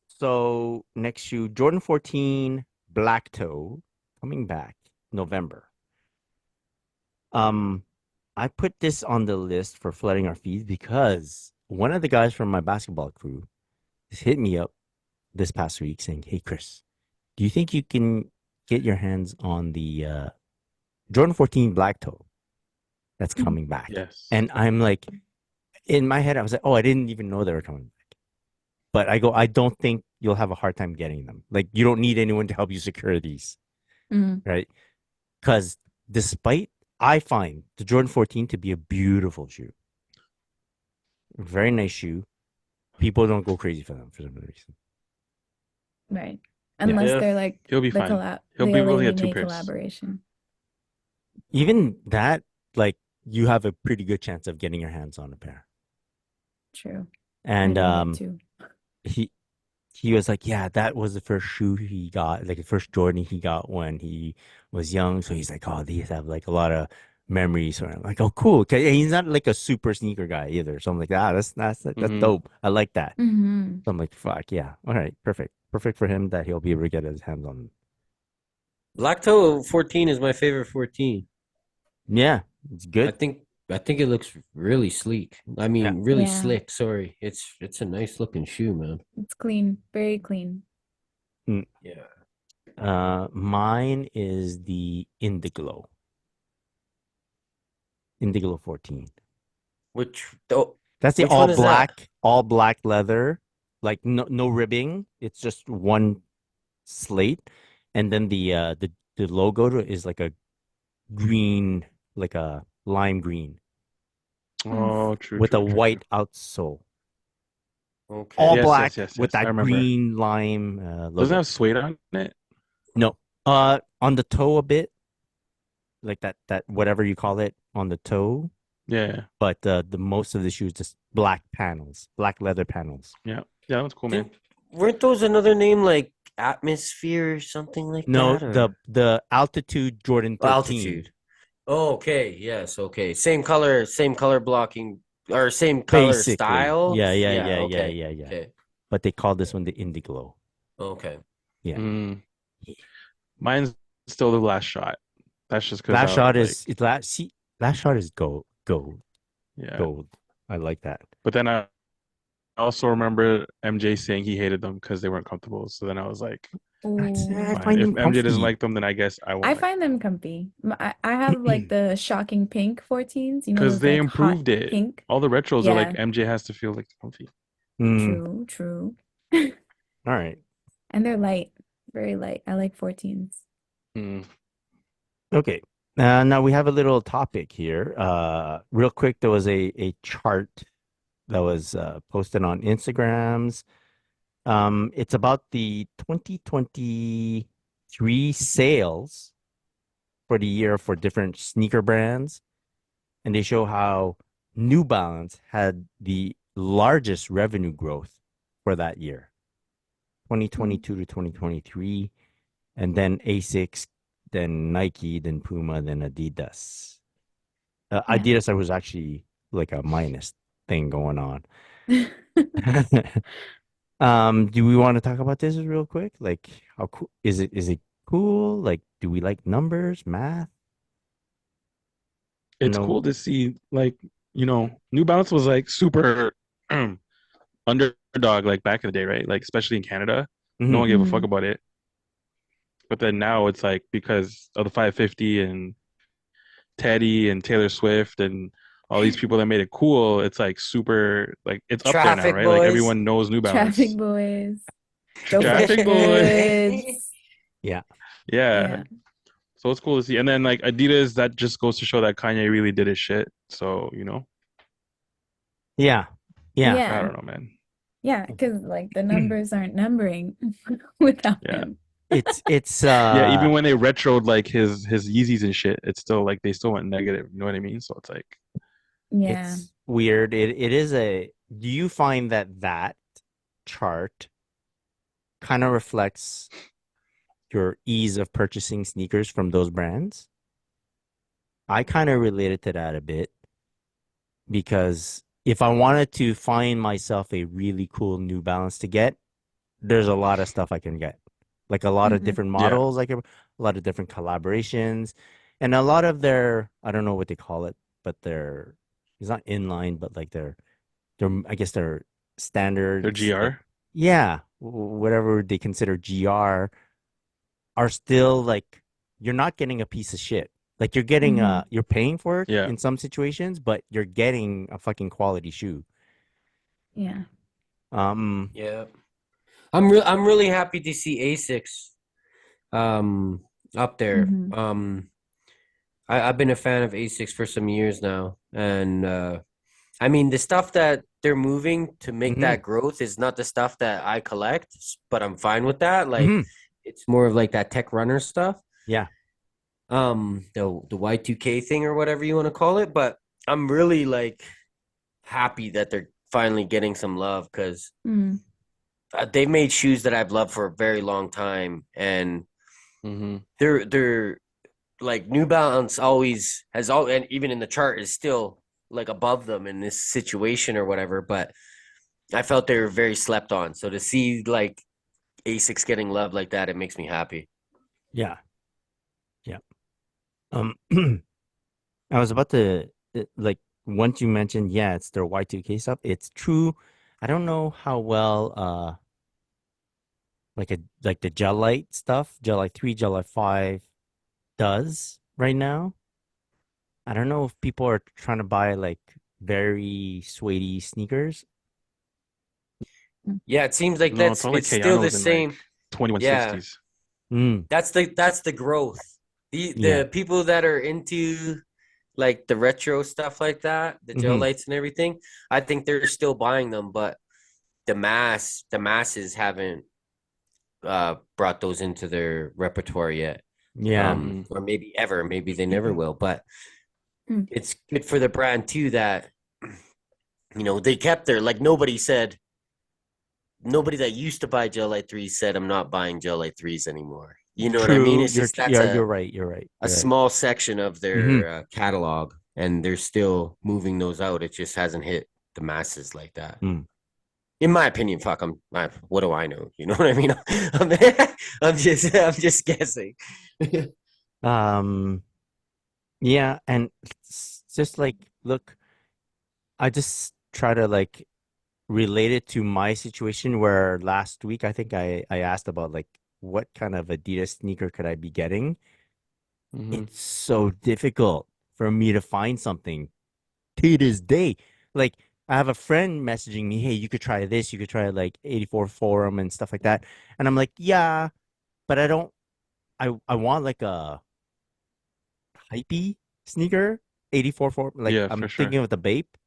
S2: So next shoe, Jordan 14 Black Toe, coming back November. Um, I put this on the list for flooding our feeds because one of the guys from my basketball crew just hit me up this past week saying, "Hey Chris, do you think you can get your hands on the Jordan 14 Black Toe that's coming back?"
S3: Yes.
S2: And I'm like, in my head, I was like, "Oh, I didn't even know they were coming back." But I go, I don't think you'll have a hard time getting them. Like, you don't need anyone to help you secure these,
S5: Mm.
S2: right? Because despite I find the Jordan 14 to be a beautiful shoe, very nice shoe. People don't go crazy for them for some reason.
S5: Right.
S2: Yeah.
S5: Unless
S4: Yeah.
S5: they're like
S3: He'll be
S5: the
S3: fine.
S5: collab,
S3: He'll
S5: the
S3: be able to
S5: Elaine
S3: get two
S5: May
S3: pairs.
S5: collaboration.
S2: Even that, like, you have a pretty good chance of getting your hands on a pair.
S5: True. I
S2: And
S5: didn't get two.
S2: he was like, yeah, that was the first shoe he got, like the first Jordan he got when he was young. So he's like, oh, these have like a lot of memories. So I'm like, oh, cool. 'Cause he's not like a super sneaker guy either. So I'm like, that's
S3: Mhm.
S2: dope. I like that.
S5: Mm-hmm.
S2: So I'm like, fuck yeah. All right, perfect for him that he'll be able to get his hands on them.
S4: Black Toe 14 is my favorite 14.
S2: Yeah, it's
S4: I
S2: good.
S4: think I think it looks really sleek. I
S2: Yeah.
S4: mean, really
S5: Yeah.
S4: slick. Sorry, it's a nice looking shoe, man.
S5: It's clean, very clean.
S4: Yeah.
S2: Mine is the Indiglo 14.
S4: Which
S2: That's the
S4: which one is that?
S2: all black leather, like no ribbing. It's just one slate, and then the logo is like a green, like a lime green
S5: Nice.
S3: Oh, true,
S2: with a
S3: true, true, true.
S2: white outsole.
S4: Okay.
S2: All
S3: Yes,
S2: black
S3: yes,
S2: with
S3: yes. I
S2: that
S3: remember.
S2: green lime
S3: Doesn't it
S2: logo.
S3: have suede on it?
S2: No, on the toe a bit, like that whatever you call it on the toe.
S3: Yeah,
S2: But the most of the shoes just black panels, black leather panels.
S3: yeah, yeah. That's cool, man.
S4: Weren't those another name like Atmosphere or something like
S2: No,
S4: that, or
S2: the Altitude Jordan 13.
S4: Altitude? Oh, okay. Yes. Okay. Same color blocking, or same color
S2: Basically.
S4: style.
S2: Yeah.
S4: Okay. Okay.
S2: But they call this one the Indiglo.
S4: Okay.
S2: Yeah.
S3: Mm. Mine's still the last shot. That's just because
S2: Last
S3: I
S2: shot
S3: was
S2: is last shot is gold.
S3: yeah.
S2: Gold. I like that.
S3: But then I also remember MJ saying he hated them because they weren't comfortable. So then I was like,
S2: I
S5: Ooh.
S3: fine.
S2: find
S3: If
S2: them
S3: MJ doesn't
S2: comfy.
S3: like them, then I guess I won't
S5: I
S3: like them.
S5: find them comfy. I have like the shocking pink 14s, you know,
S3: Because
S5: those
S3: they
S5: like hot
S3: improved it.
S5: pink.
S3: All the retros are like
S5: Yeah,
S3: MJ has to feel like comfy.
S2: Mm,
S5: true.
S2: all right.
S5: And they're light, very light. I like 14s.
S3: Mm.
S2: Okay. Now we have a little topic here. Real quick, there was a chart that was posted on Instagrams. It's about the 2023 sales for the year for different sneaker brands, and they show how New Balance had the largest revenue growth for that year, 2022 to 2023, and then Asics, then Nike, then Puma, then Adidas.
S5: Yeah.
S2: Adidas, I was actually like a minus thing going on. Do we want to talk about this real quick? Like, how cool is it? Is it cool? Like, do we like numbers, math?
S3: It's
S2: No.
S3: cool to see, like, New Balance was like super underdog like back in the day, right? Like, especially in Canada. No
S2: Mhm.
S3: one gave a fuck
S5: Mhm.
S3: about it. But then now it's like because of the 550 and Teddy and Taylor Swift and all these people that made it cool, it's like super, like, it's up there now,
S4: Traffic
S3: right? Like,
S4: boys.
S3: everyone knows New
S5: Traffic
S3: Balance.
S5: boys, Joe Fresh
S3: Traffic boys.
S5: Goods.
S2: Yeah.
S3: Yeah.
S5: Yeah.
S3: So it's cool to see. And then like Adidas, that just goes to show that Kanye really did his shit. So,
S2: Yeah. Yeah.
S3: I
S5: Yeah.
S3: don't know, man.
S5: Yeah, because like the numbers aren't numbering without
S3: Yeah.
S5: him.
S2: It's
S3: Yeah, even when they retroed like his Yeezys and shit, it's still like they still went negative. You know what I mean? So it's like,
S5: Yeah.
S2: it's weird. It is do you find that chart kind of reflects your ease of purchasing sneakers from those brands? I kind of related to that a bit because if I wanted to find myself a really cool New Balance to get, there's a lot of stuff I can get. Like a lot of
S5: Mhm.
S2: different
S3: yeah,
S2: models, like a lot of different collaborations, and a lot of their, I don't know what they call it, but it's not inline, but like I guess their
S3: their
S2: standards, like,
S3: GR.
S2: yeah, whatever they consider GR are still like, you're not getting a piece of shit. Like you're getting
S5: Mhm.
S2: you're paying for it
S3: Yeah.
S2: in some situations, but you're getting a fucking quality shoe.
S5: Yeah.
S4: Yeah. I'm really happy to see Asics up there.
S5: Mhm.
S4: I've been a fan of Asics for some years now, and I mean the stuff that they're moving to make that growth is not the stuff that I collect, but I'm fine with that. Like it's more of like that tech runner stuff.
S2: Yeah.
S4: The Y2K thing or whatever you want to call it, but I'm really like happy that they're finally getting some love because they've made shoes that I've loved for a very long time, and they're like New Balance always has all, and even in the chart is still like above them in this situation or whatever, but I felt they were very slept on. So to see like Asics getting love like that, it makes me happy.
S2: Yeah. Yeah. I was about to like once you mentioned, yeah, it's their Y2K stuff. It's true. I don't know how well like the gel light stuff, gel light 3, gel light 5 does right now. I don't know if people are trying to buy like very suede sneakers.
S4: Yeah, it seems like
S3: No, it's all like
S4: it's still the
S3: Kayanos in
S4: same.
S3: like 2160s.
S4: That's the growth. The people that are into like the retro stuff like that, the gel lights and everything, I think they're still buying them, but the masses haven't brought those into their repertoire yet.
S2: Yeah.
S4: Or maybe ever, maybe they never will, but it's good for the brand too that they kept their, like, nobody that used to buy gel light 3s said I'm not buying gel light 3s anymore. You know what I mean?
S2: True.
S4: It's just that's
S2: You're right. You're right.
S4: a small section of their catalog, and they're still moving those out. It just hasn't hit the masses like that. In my opinion, what do I know? You know what I mean? I'm just guessing.
S2: Yeah, and it's just like, look, I just try to like relate it to my situation where last week I think I asked about like what kind of Adidas sneaker could I be getting. It's so difficult for me to find something to this day. Like I have a friend messaging me, hey, you could try this, you could try like 84 Forum and stuff like that. And I'm like, yeah, but I want like a hypey sneaker, 84 Forum. Like
S3: Yeah,
S2: I'm
S3: for sure.
S2: thinking of the Bape.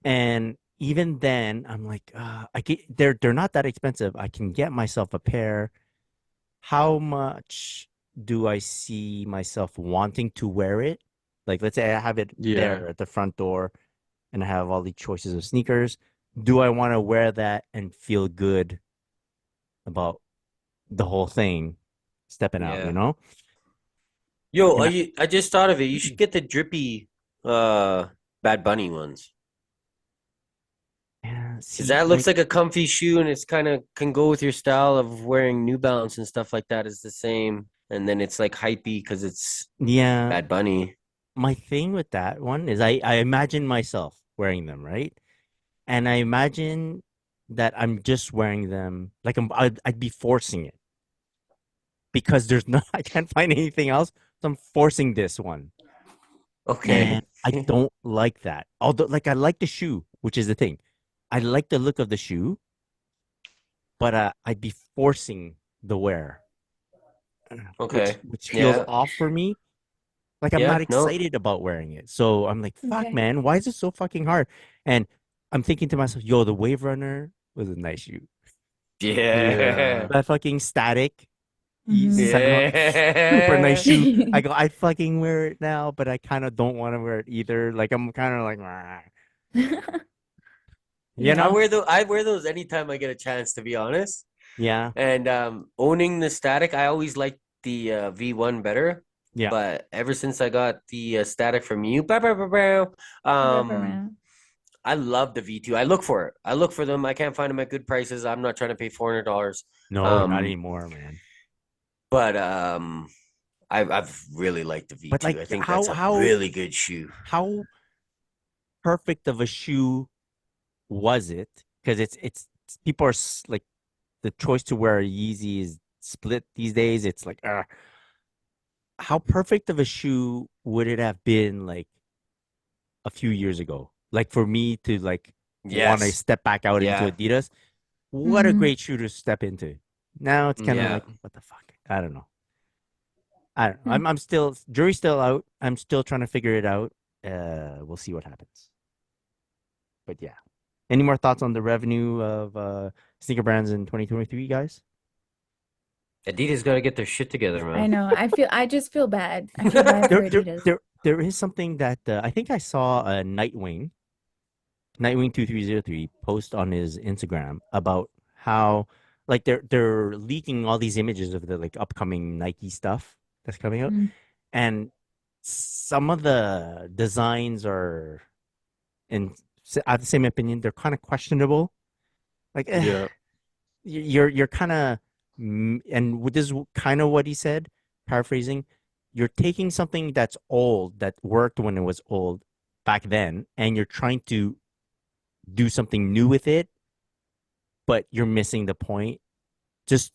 S2: And even then, I'm like, they're not that expensive. I can get myself a pair. How much do I see myself wanting to wear it? Like, let's say I have it there at the front door and I have all the choices of sneakers. Do I want to wear that and feel good about the whole thing stepping out, you know?
S4: Yo,
S2: And
S4: I just thought of it. You should get the drippy Bad Bunny ones. Because that looks like a comfy shoe, and it's kind of can go with your style of wearing New Balance and stuff like that. Is the same, and then it's like hypey because it's Bad Bunny.
S2: My thing with that one is I imagine myself wearing them, right? And I imagine that I'm just wearing them like I'd be forcing it because I can't find anything else, so I'm forcing this one.
S4: Okay.
S2: And I don't like that. Although, like, I like the shoe, which is the thing. I like the look of the shoe, but I'd be forcing the wear.
S4: Okay.
S2: Which feels off for me. Like, I'm not excited about wearing it. So I'm like, fuck, man, why is it so fucking hard? And I'm thinking to myself, yo, the Wave Runner was a nice shoe.
S4: Yeah.
S2: That fucking Static. Super nice shoe. I go, I'd fucking wear it now, but I kind of don't want to wear it either. Like, I'm kind of like, you know?
S4: I wear those anytime I get a chance, to be honest.
S2: Yeah.
S4: And owning the Static, I always liked the V1 better.
S2: Yeah.
S4: But ever since I got the Static from you, I love the V2. I look for it. I look for them. I can't find them at good prices. I'm not trying to pay $400.
S2: No, not anymore, man.
S4: But I've really liked the V2.
S2: But like,
S4: I think that's a really good shoe.
S2: How perfect of a shoe was it? Because it's people are like, the choice to wear a Yeezy is split these days. It's like, how perfect of a shoe would it have been like a few years ago? Like for me to like want to step back out into Adidas. What a great shoe to step into. Now it's kind of like, what the fuck? I don't know. I'm still, jury's still out. I'm still trying to figure it out. We'll see what happens. But yeah. Any more thoughts on the revenue of sneaker brands in 2023, guys?
S4: Adidas got to get their shit together,
S5: I
S4: man.
S5: know. I just feel bad. I feel bad for Adidas.
S2: There is something that I think I saw a Nightwing 2303 post on his Instagram about how like they're leaking all these images of the like upcoming Nike stuff that's coming out,
S5: Mm.
S2: and some of the designs are, and I have the same opinion, they're kind of questionable. Like,
S3: Yeah.
S2: you're kind of, and this is kind of what he said, paraphrasing. You're taking something that's old, that worked when it was old back then, and you're trying to do something new with it, but you're missing the point. Just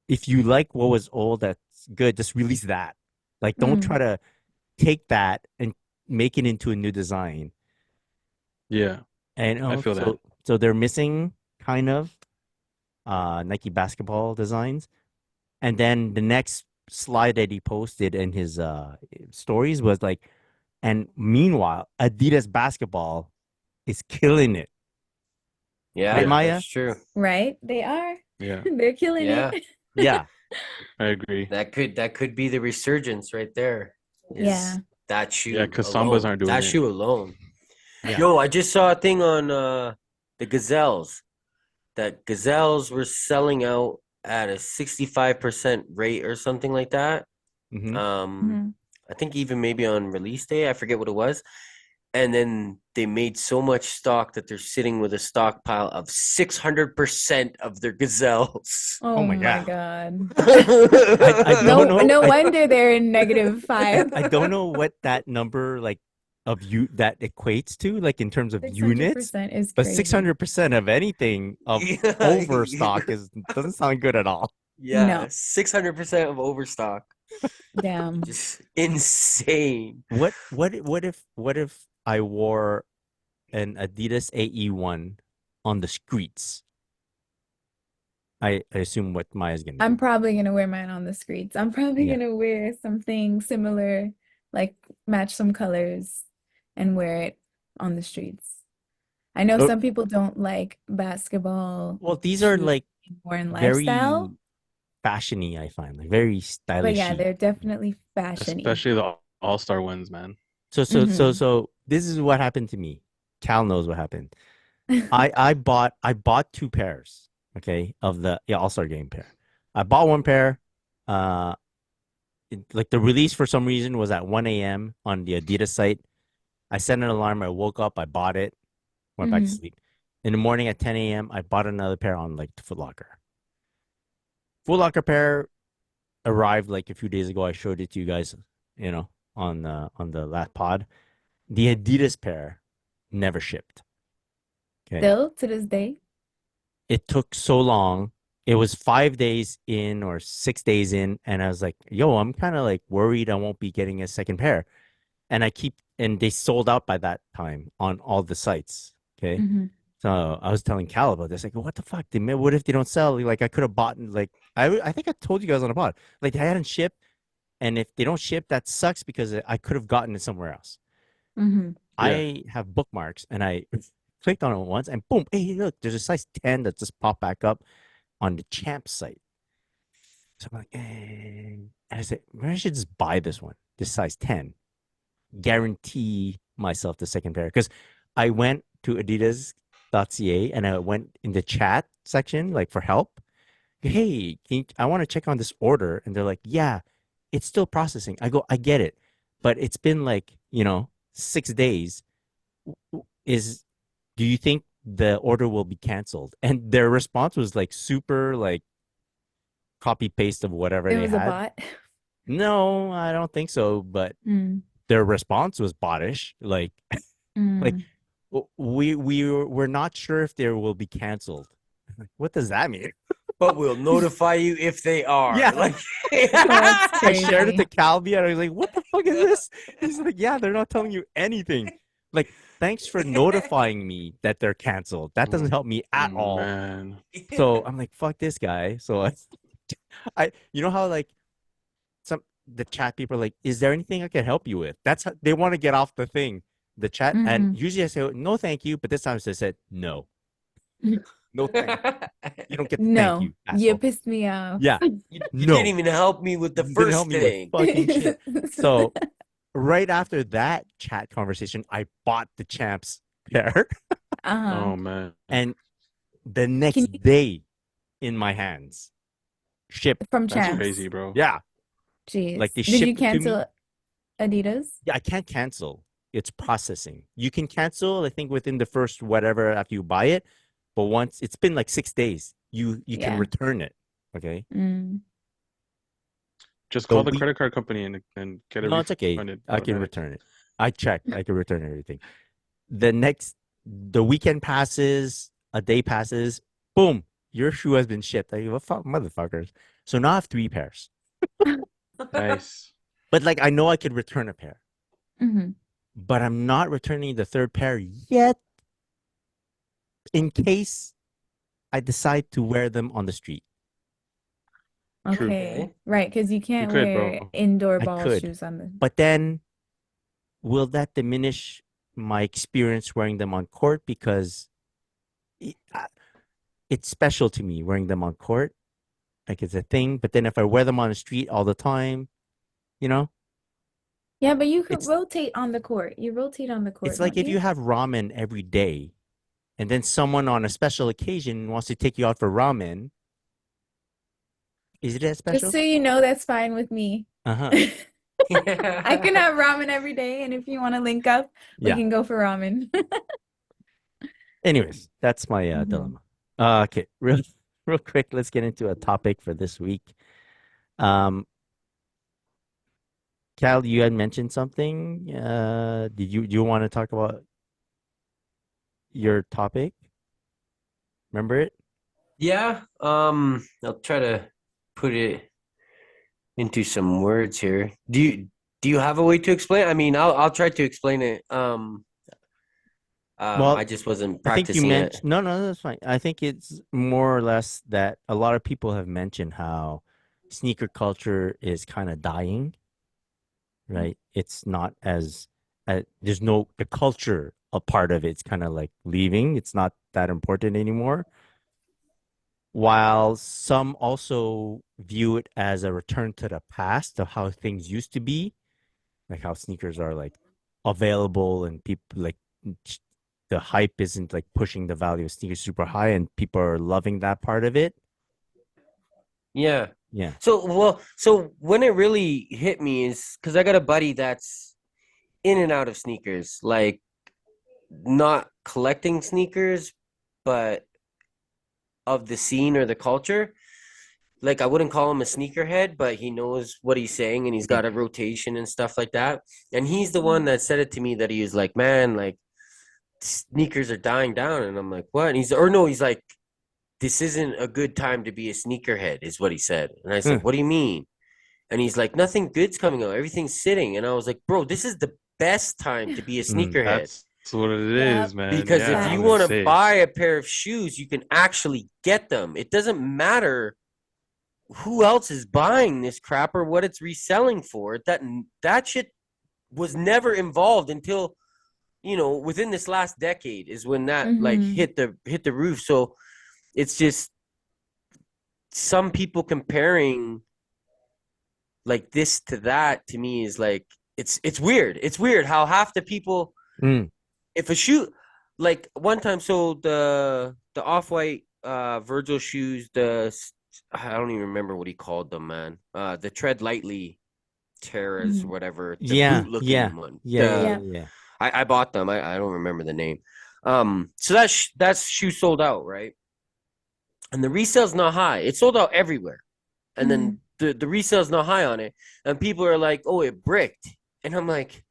S2: if you like what was old, that's good. Just release that. Like, don't try
S5: Mm.
S2: to take that and make it into a new design.
S3: Yeah.
S2: And
S3: I feel that.
S2: so they're missing kind of Nike basketball designs. And then the next slide that he posted in his stories was like, and meanwhile, Adidas basketball is killing it. Right,
S4: Yeah,
S3: Yeah.
S2: Maya?
S4: that's true.
S5: Right? They are.
S3: Yeah.
S5: They're killing
S4: Yeah.
S5: it.
S2: Yeah.
S3: I agree.
S4: That could be the resurgence right there. Is
S5: Yeah.
S4: that shoe
S3: Yeah, because Sambas
S4: alone.
S3: aren't doing
S4: That
S3: it.
S4: shoe alone.
S2: Yeah.
S4: Yo, I just saw a thing on the Gazelles that Gazelles were selling out at a 65% rate or something like that.
S2: Hmm.
S5: Mhm.
S4: I think even maybe on release day, I forget what it was. And then they made so much stock that they're sitting with a stockpile of 600% of their Gazelles.
S5: Oh
S2: my
S5: my
S2: God.
S5: God.
S2: I don't know.
S5: No
S2: I,
S5: wonder they're in -5.
S2: I don't know what that number like of you that equates to, like in terms of units,
S5: 600% is
S2: but
S5: crazy.
S2: 600% of anything of
S4: Yeah,
S2: overstock doesn't sound good at all.
S4: yeah,
S5: No.
S4: 600% of overstock.
S5: Damn.
S4: Just insane.
S2: What if I wore an Adidas AE1 on the streets? I assume what Maya's gonna
S5: I'm
S2: do.
S5: probably gonna wear mine on the streets. I'm probably
S2: Yeah.
S5: gonna wear something similar, like match some colors and wear it on the streets. I know
S2: Oh,
S5: some people don't like basketball
S2: well, these are
S5: shoes
S2: like
S5: more in
S2: very
S5: lifestyle,
S2: fashiony, I find, like very
S5: but yeah,
S2: stylishy.
S5: they're definitely fashiony.
S3: Especially the All-Star ones, man.
S5: Mhm.
S2: So this is what happened to me. Cal knows what happened. I bought two pairs, okay, of the All-Star game pair. I bought one pair. Uh, like the release for some reason was at 1 a.m. on the Adidas site. I set an alarm. I woke up. I bought it. Went back to
S5: Mhm.
S2: sleep. In the morning at 10 a.m., I bought another pair on like Foot Locker. Foot Locker pair arrived like a few days ago. I showed it to you guys, on the last pod. The Adidas pair never shipped. Okay.
S5: Still to this day.
S2: It took so long. It was 5 days in or 6 days in, and I was like, "Yo, I'm kind of like worried I won't be getting a second pair." And they sold out by that time on all the sites. Okay.
S5: Mhm.
S2: So I was telling Cal about this. Like, what the fuck? What if they don't sell? Like, I could have bought, like, I think I told you guys on the pod. Like, they hadn't shipped. And if they don't ship, that sucks because I could have gotten it somewhere else.
S5: Mhm.
S3: Yeah.
S2: I have bookmarks and I clicked on it once and boom, hey, look, there's a size 10 that just popped back up on the Champ site. So I'm like, and I said, maybe I should just buy this one, this size 10. Guarantee myself the second pair. Because I went to adidas.ca and I went in the chat section, like for help. Hey, I want to check on this order. And they're like, yeah, it's still processing. I go, I get it. But it's been like, 6 days. Do you think the order will be canceled? And their response was like super like copy paste of whatever
S5: It
S2: they
S5: was a
S2: had.
S5: bot.
S2: No, I don't think so. But
S5: Mm.
S2: their response was bottish. Like
S5: Mm.
S2: we're not sure if they will be canceled. Like, what does that mean?
S4: But we'll notify you if they are.
S2: Yeah.
S4: Like,
S5: That's
S2: I shared it
S5: crazy.
S2: to Calvi and I was like, what the fuck is this? He's like, yeah, they're not telling you anything. Like, thanks for notifying me that they're canceled. That doesn't help me at all.
S3: Man.
S2: So I'm like, fuck this guy. So you know how like the chat people are like, is there anything I can help you with? That's how they want to get off the thing. the chat, and usually I say no, thank you, but this time I said no, no, thank you. You don't get the thank
S5: No,
S2: you,
S5: you
S2: asshole.
S5: pissed me off.
S2: Yeah,
S4: You
S2: no,
S4: didn't even help me with the
S2: you didn't
S4: first
S2: help me with
S4: thing.
S2: fucking shit. So right after that chat conversation, I bought the champs pair,
S3: Oh man.
S2: and the
S5: Can
S2: next
S5: you
S2: day in my hands, shipped.
S5: from
S3: That's
S5: Champs?
S3: crazy, bro.
S2: Yeah,
S5: Jeez.
S2: like they
S5: Did you
S2: shipped it to me.
S5: cancel Adidas?
S2: Yeah, I can't cancel. It's processing. You can cancel, I think, within the first whatever after you buy it, but once it's been like 6 days, you can
S5: Yeah.
S2: return it. Okay.
S3: Just
S2: So
S3: call the credit card company and get it
S2: no, it's okay.
S3: refunded
S2: I can
S3: automatic.
S2: return it. I checked. I can return everything. The weekend passes, a day passes, boom, your shoe has been shipped. I go, well, fuck, motherfuckers. So now I have 3 pairs.
S3: Nice.
S2: But like I know I could return a pair, but I'm not returning the 3rd pair yet, in case I decide to wear them on the street.
S3: True.
S5: Okay. Right, because you can't
S3: could,
S5: wear
S3: bro.
S5: indoor
S2: I
S5: ball
S2: could.
S5: shoes on the.
S2: But then, will that diminish my experience wearing them on court? Because it's special to me wearing them on court. Like it's a thing. But then if I wear them on the street all the time, you know,
S5: Yeah, but you could
S2: it's
S5: rotate on the court. You rotate on the court,
S2: it's like
S5: don't
S2: if you
S5: you?
S2: have ramen every day, and then someone on a special occasion wants to take you out for ramen. Is it that
S5: Just
S2: special?
S5: so you know, that's fine with me.
S2: Uh-huh.
S5: I can have ramen every day, and if you want to link up, we
S2: Yeah.
S5: can go for ramen.
S2: Anyways, that's my dilemma. Okay, real quick, let's get into a topic for this week. Cal, you had mentioned something. Do you want to talk about your topic? Remember it?
S4: Yeah. I'll try to put it into some words here. Do you have a way to explain? I mean, I'll try to explain it.
S2: Well,
S4: I just wasn't
S2: I think you
S4: practicing it.
S2: mentioned no, that's fine. I think it's more or less that a lot of people have mentioned how sneaker culture is kind of dying, right? It's not as there's no the culture a part of it's kind of like leaving. It's not that important anymore. While some also view it as a return to the past of how things used to be, like how sneakers are like available and people like the hype isn't like pushing the value of sneakers super high and people are loving that part of it.
S4: Yeah.
S2: Yeah.
S4: So when it really hit me is because I got a buddy that's in and out of sneakers, like not collecting sneakers, but of the scene or the culture. Like I wouldn't call him a sneakerhead, but he knows what he's saying and he's got a rotation and stuff like that. And he's the one that said it to me that he was like, man, like sneakers are dying down. And I'm like, what? And he's like, this isn't a good time to be a sneakerhead, is what he said. And I said, what do you mean? And he's like, nothing good's coming out. Everything's sitting. And I was like, bro, this is the best time to be a sneakerhead.
S3: That's what it is, man.
S4: Because
S3: Yeah,
S4: if you
S3: I'm
S4: want to
S3: safe.
S4: buy a pair of shoes, you can actually get them. It doesn't matter who else is buying this crap or what it's reselling for. That shit was never involved until, within this last decade is when that like hit the roof. So it's just some people comparing like this to that to me is like it's weird. It's weird how half the people if a shoe like one time so the off-white Virgil shoes, I don't even remember what he called them, man. The Tread Lightly Terras, whatever. The boot-looking one.
S2: Yeah.
S4: I bought them. I don't remember the name. So that shoe sold out, right? And the resale's not high. It sold out everywhere. And then the resale's not high on it. And people are like, oh, it bricked. And I'm like,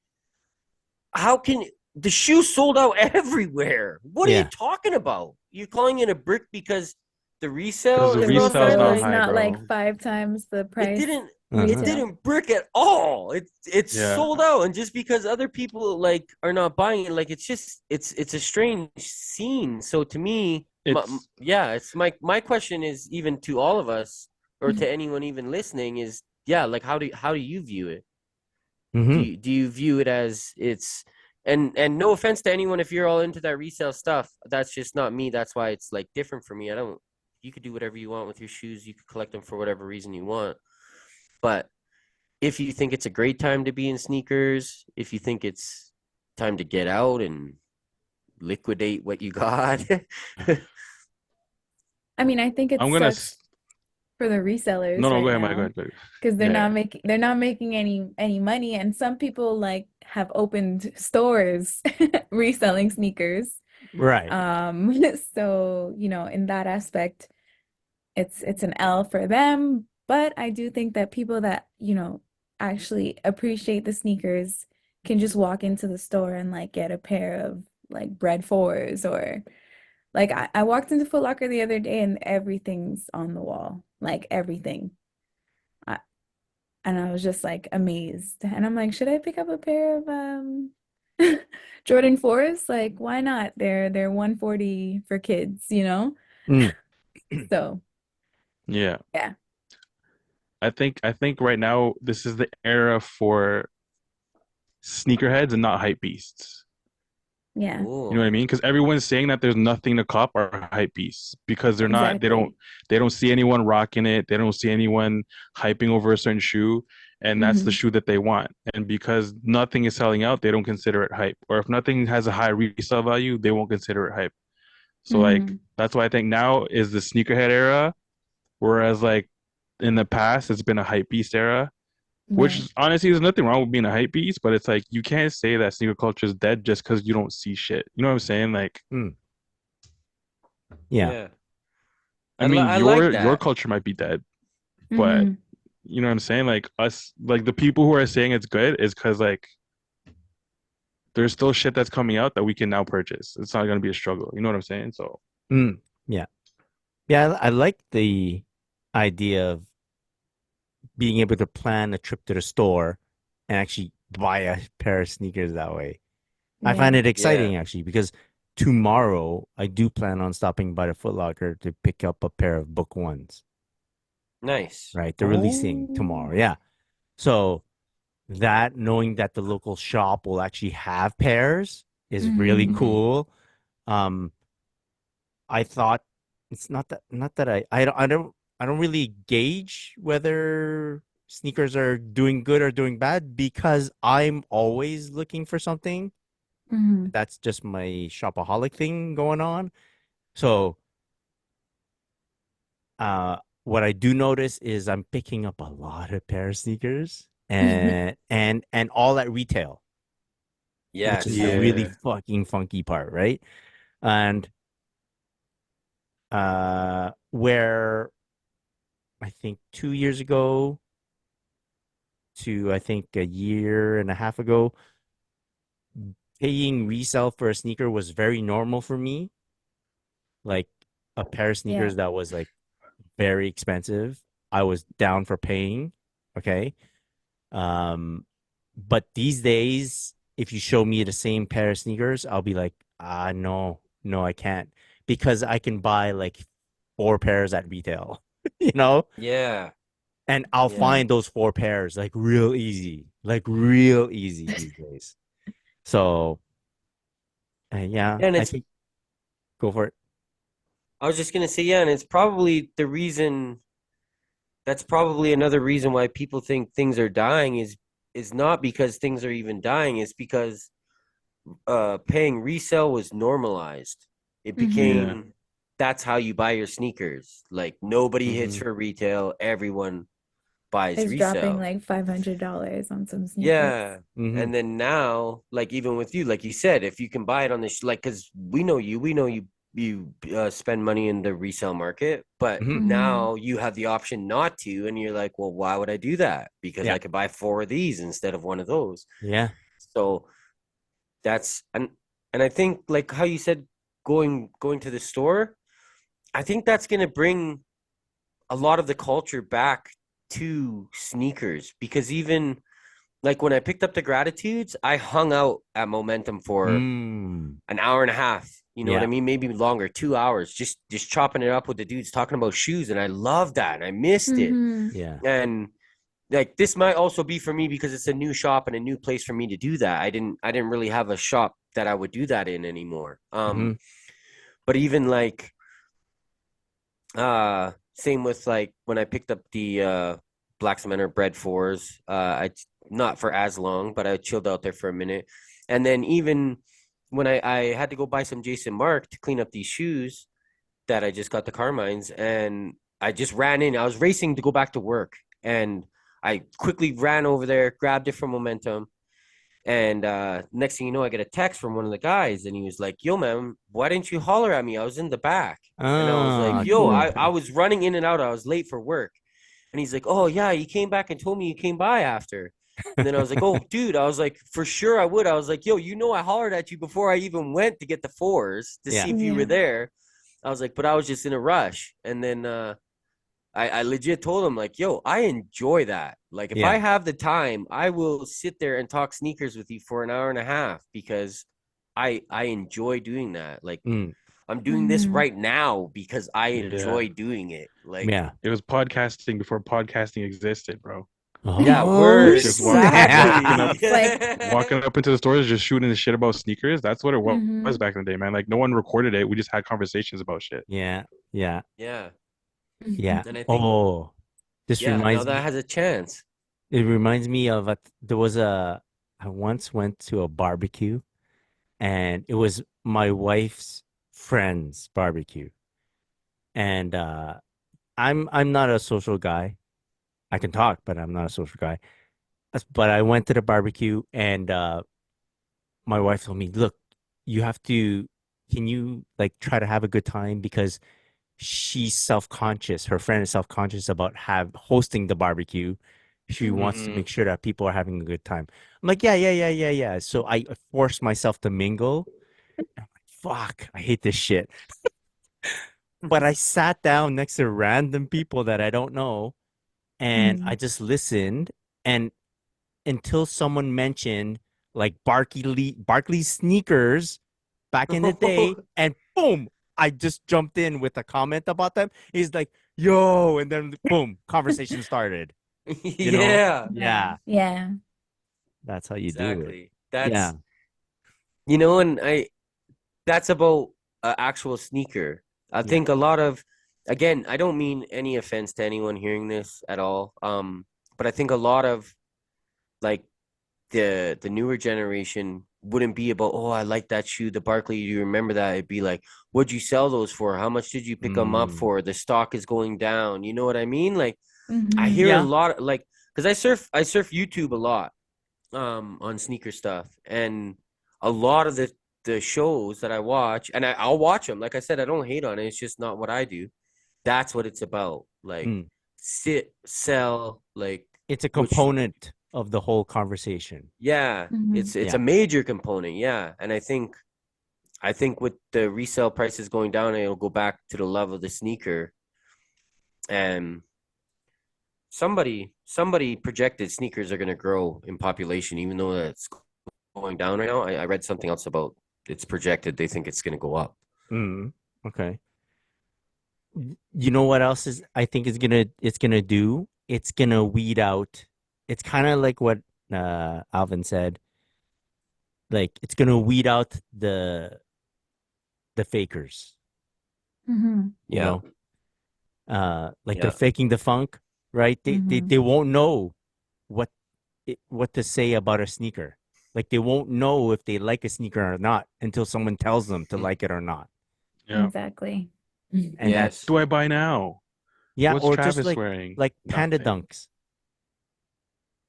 S4: how can the shoe sold out everywhere? What are you talking about? You're calling it a brick because the resale
S3: the
S4: is
S3: resale's
S4: not
S3: not
S4: like,
S3: high,
S5: not
S3: bro.
S5: like 5 times the price.
S4: It didn't brick at all. It's sold out, and just because other people like are not buying it, like it's a strange scene. So to me, it's my question is even to all of us or to anyone even listening is like how do you view it? Do you view it as it's And no offense to anyone if you're all into that resale stuff. That's just not me. That's why it's like different for me. You could do whatever you want with your shoes. You could collect them for whatever reason you want. But if you think it's a great time to be in sneakers, if you think it's time to get out and liquidate what you got.
S5: I mean, I think it
S3: I'm gonna.
S5: sucks for the resellers
S3: No, go
S5: right
S3: ahead, Mike. Go
S5: now
S3: ahead. Go ahead.
S5: because
S3: Yeah.
S5: they're not making any money, and some people like have opened stores reselling sneakers.
S2: Right.
S5: So, in that aspect, it's an L for them, but I do think that people that, actually appreciate the sneakers can just walk into the store and like get a pair of like Bread 4s or like I walked into Foot Locker the other day and everything's on the wall, like everything. I, and I was just like amazed. And I'm like, should I pick up a pair of Jordan 4s? Like, why not? They're 140 for kids,
S2: Mm.
S5: So,
S3: Yeah.
S5: yeah.
S3: I think right now this is the era for sneakerheads and not hype beasts.
S5: Yeah.
S3: You know what I mean? Because everyone's saying that there's nothing to cop are hype beasts because they're not.
S5: Exactly.
S3: They don't see anyone rocking it. They don't see anyone hyping over a certain shoe, and that's the
S5: Mhm.
S3: shoe that they want. And because nothing is selling out, they don't consider it hype. Or if nothing has a high resale value, they won't consider it hype. So like
S5: Mhm.
S3: that's why I think now is the sneakerhead era, whereas like in the past it's been a hype beast era. Which
S5: Right.
S3: honestly, there's nothing wrong with being a hype beast, but it's like you can't say that sneaker culture is dead just because you don't see shit. You know what I'm saying? Like,
S2: Yeah.
S4: Yeah.
S3: I mean,
S4: I like
S3: your
S4: that.
S3: culture might be dead, but
S5: Mhm.
S3: you know what I'm saying? Like us, like the people who are saying it's good is because like there's still shit that's coming out that we can now purchase. It's not gonna be a struggle. You know what I'm saying? So
S2: Yeah. Yeah, I like the idea of being able to plan a trip to the store and actually buy a pair of sneakers that way. I find
S5: Yeah.
S2: it
S4: Yeah.
S2: exciting actually because tomorrow I do plan on stopping by the Foot Locker to pick up a pair of Book Ones,
S4: Nice.
S2: right? They're releasing tomorrow. Yeah. So that knowing that the local shop will actually have pairs is really
S5: Mhm.
S4: Mhm.
S2: cool. Um, I thought it's not that I don't really gauge whether sneakers are doing good or doing bad because I'm always looking for something.
S5: Mhm.
S2: That's just my shopaholic thing going on. So what I do notice is I'm picking up a lot of pair of sneakers and all at retail, which is the
S4: Yes.
S2: really
S3: yeah,
S2: fucking funky part, right? And where I think 2 years ago to I think a year and a half ago, paying resale for a sneaker was very normal for me. Like a pair of
S5: Yeah.
S2: sneakers that was like very expensive, I was down for paying. Okay. But these days, if you show me the same pair of sneakers, I'll be like, no, no, I can't because I can buy like four pairs at retail, you know?
S4: Yeah.
S2: And I'll
S4: Yeah.
S2: find those four pairs like real easy these days. So, yeah,
S4: And
S2: I
S4: it's
S2: think go for it.
S4: I was just gonna say, yeah, and it's probably the reason that's probably another reason why people think things are dying is not because things are even dying, it's because paying resale was normalized. It
S5: Mhm.
S3: yeah,
S4: became that's how you buy your sneakers. Like nobody hits
S2: Hmm.
S4: for retail, everyone buys
S5: It's dropping
S4: resale.
S5: like $500 on some sneakers.
S4: Yeah.
S2: Hmm.
S4: And then now, like even with you, like you said, if you can buy it on this, like, because we know you spend money in the resale market, but
S2: Hmm.
S5: Mhm.
S4: now you have the option not to, and you're like, well, why would I do that? Because
S2: Yeah.
S4: I could buy four of these instead of one of those.
S2: Yeah.
S4: So that's and I think like how you said going to the store, I think that's gonna bring a lot of the culture back to sneakers because even like when I picked up the Gratitudes, I hung out at Momentum for
S2: Mm.
S4: an hour and a half. You know what I
S2: Yeah.
S4: mean? Maybe longer, 2 hours, just chopping it up with the dudes talking about shoes, and I loved that, and I missed it.
S5: Mhm.
S2: Yeah.
S4: And like this might also be for me because it's a new shop and a new place for me to do that. I didn't really have a shop that I would do that in anymore.
S2: Mhm.
S4: But even like same with like when I picked up the Black Cementer Bread fours, I not for as long, but I chilled out there for a minute. And then even when I had to go buy some Jason Mark to clean up these shoes that I just got the Carmines, and I just ran in. I was racing to go back to work, and I quickly ran over there, grabbed it from Momentum, and next thing you know, I get a text from one of the guys, and he was like, "Yo, man, why didn't you holler at me? I was in the back." And I was like,
S2: Ah,
S4: "Yo,
S2: cool.
S4: I was running in and out. I was late for work." And he's like, "Oh yeah, you came back and told me you came by after." And then I was like, "Oh, dude," I was like, "For sure I would." I was like, "Yo, you know I hollered at you before I even went to get the fours to
S2: Yeah.
S4: see if you were
S5: Yeah.
S4: there." I was like, "But I was just in a rush." And then I legit told him like, "Yo, I enjoy that. Like, if I
S2: Yeah.
S4: have the time, I will sit there and talk sneakers with you for an hour and a half because I enjoy doing that. Like,
S2: Mm.
S4: I'm doing this
S5: Mhm.
S4: right now because I
S3: Yeah.
S4: enjoy doing it. Like,
S2: Yeah.
S3: It was podcasting before podcasting existed, bro.
S4: yeah,
S2: Oh,
S4: word,
S3: Just
S2: snap.
S5: Exactly. It's like,
S3: walking up into the stores, just shooting the shit about sneakers. That's what it was
S5: mhm,
S3: back in the day, man. Like no one recorded it. We just had conversations about shit.
S2: Yeah. Yeah.
S4: yeah.
S2: Yeah.
S4: And I think,
S2: Oh, this
S4: yeah, now
S2: reminds
S4: that
S2: me.
S4: has a chance.
S2: It reminds me of there was I once went to a barbecue, and it was my wife's friend's barbecue. And I'm not a social guy. I can talk, but I'm not a social guy. But I went to the barbecue, and my wife told me, "Look, you have to. Can you like try to have a good time because she's self-conscious. Her friend is self-conscious about have hosting the barbecue. She wants to
S3: Mm-mm.
S2: make sure that people are having a good time." I'm like, yeah, yeah, yeah, yeah, yeah. So I forced myself to mingle. I'm like, fuck, I hate this shit. But I sat down next to random people that I don't know, and I
S5: mhm.
S2: just listened. And until someone mentioned like Barkley sneakers back in the day, and boom, I just jumped in with a comment about them. He's like, "Yo," and then boom, conversation started. You know?
S4: Yeah,
S5: Yeah.
S2: Yeah,
S5: Yeah.
S2: that's how you do it.
S4: exactly.
S2: Yeah,
S4: That's, and that's about an actual sneaker. I
S2: yeah.
S4: think a lot of, again, I don't mean any offense to anyone hearing this at all. But I think a lot of like the newer generation wouldn't be about, oh, I like that shoe, the Barkley. You remember that? It'd be like, what'd you sell those for? How much did you pick them up
S2: Mm,
S4: for? The stock is going down. You know what I mean? Like I
S5: Mhm.
S4: hear a
S2: yeah.
S4: lot like because I surf YouTube a lot on sneaker stuff, and a lot of the shows that I watch, and I'll watch them. Like I said, I don't hate on it. It's just not what I do. That's what it's about. Like
S2: Mm.
S4: sit, sell, like
S2: It's a
S4: which
S2: component of the whole conversation.
S4: yeah,
S5: Mhm.
S4: it's a
S2: Yeah.
S4: major component. Yeah, and I think with the resale prices going down, it'll go back to the level of the sneaker. And somebody projected sneakers are going to grow in population, even though that's going down right now. I read something else about it's projected they think it's going to go up.
S2: Mm. Okay. You know what else is I think is it's gonna do? It's gonna weed out. It's kind of like what Alvin said. Like it's gonna weed out the fakers,
S5: Mhm.
S2: you
S4: Yeah,
S2: know? Like they're
S4: yeah,
S2: faking the funk, right?
S5: Mhm.
S2: They won't know what what to say about a sneaker. Like they won't know if they like a sneaker or not until someone tells them to like it or not.
S3: Yeah.
S5: Exactly.
S2: And
S3: What
S4: yes,
S2: that's
S3: do I buy now?
S2: yeah,
S3: What's
S2: or just
S3: Travis wearing?
S2: like panda
S3: Nothing.
S2: dunks.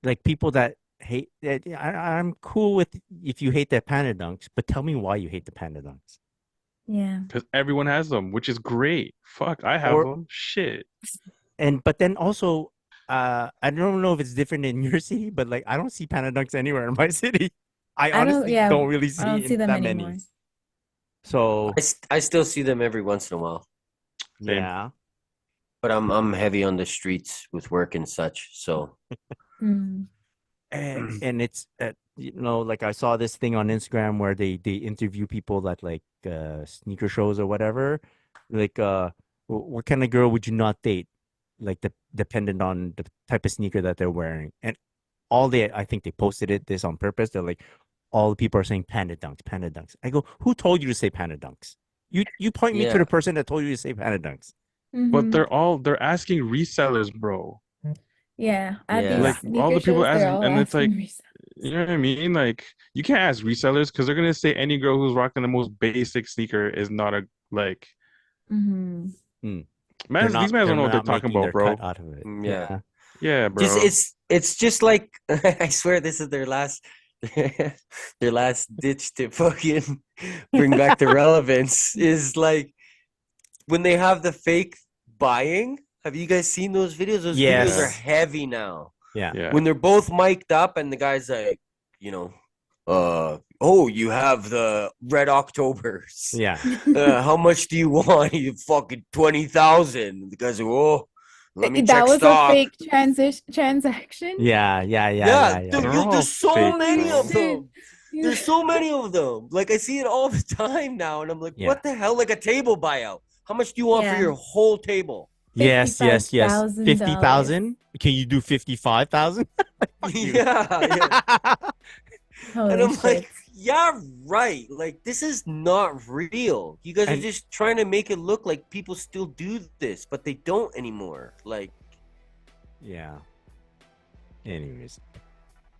S2: Like people that hate I'm cool with if you hate the panda dunks, but tell me why you hate the panda dunks.
S5: Yeah.
S3: Because everyone has them, which is great. Fuck, I have
S2: Or
S3: them. Shit.
S2: but then also I don't know if it's different in your city, but like I don't see panda dunks anywhere in my city. I
S5: I don't,
S2: honestly
S5: yeah,
S2: don't really
S5: I don't
S2: see
S5: see them
S2: that many.
S5: anymore.
S2: So
S4: I still see them every once in a while,
S3: Same.
S2: yeah.
S4: but I'm heavy on the streets with work and such. So
S5: Mm.
S2: And it's like I saw this thing on Instagram where they interview people that like sneaker shows or whatever. Like what kind of girl would you not date? like dependent on the type of sneaker that they're wearing. And I think they posted this on purpose. They're like, all the people are saying Panda Dunks, Panda Dunks. I go, who told you to say Panda Dunks? You point me to the person that told you to say Panda Dunks.
S3: But they're asking resellers, bro.
S5: Yeah, at
S4: Yeah.
S5: these
S3: Like
S5: sneaker
S3: all the people
S5: shows, they're
S3: asking,
S5: all
S3: and it's like,
S5: asking resellers.
S3: you know what I mean? Like you can't ask resellers because they're gonna say any girl who's rocking the most basic sneaker is not a like.
S5: Mhm.
S3: Man,
S2: They're
S3: these men don't know what they're
S2: not
S3: talking
S2: making
S3: about,
S2: their
S3: bro.
S2: cut out of it.
S4: Yeah.
S3: Yeah, bro.
S4: It's just like I swear this is their last their last ditch to fucking bring back the relevance is like when they have the fake buying. Have you guys seen those videos? Those
S2: Yes.
S4: videos are heavy now.
S2: Yeah.
S3: Yeah.
S4: When they're both mic'd up and the guy's like, you know, oh, you have the Red Octobers.
S2: Yeah.
S4: How much do you want? You fucking 20,000. The guy's like, oh, let me
S5: That
S4: check
S5: was
S4: stock.
S5: a fake transaction.
S2: Yeah.
S4: Dude,
S3: They're all
S4: there's so
S3: fake,
S4: many
S3: bro.
S4: of them. There's so many of them. Like I see it all the time now, and I'm like,
S2: Yeah.
S4: what the hell? Like a table buyout. How much do you want for
S5: Yeah.
S4: your whole table?
S2: Yes.
S5: $55,000.
S2: 50,000. Can you do 55,000?
S4: yeah.
S5: Holy
S4: And I'm
S5: shit.
S4: like, yeah, right. Like this is not real. You guys are
S2: And-
S4: just trying to make it look like people still do this, but they don't anymore. Like
S2: Yeah. Anyways.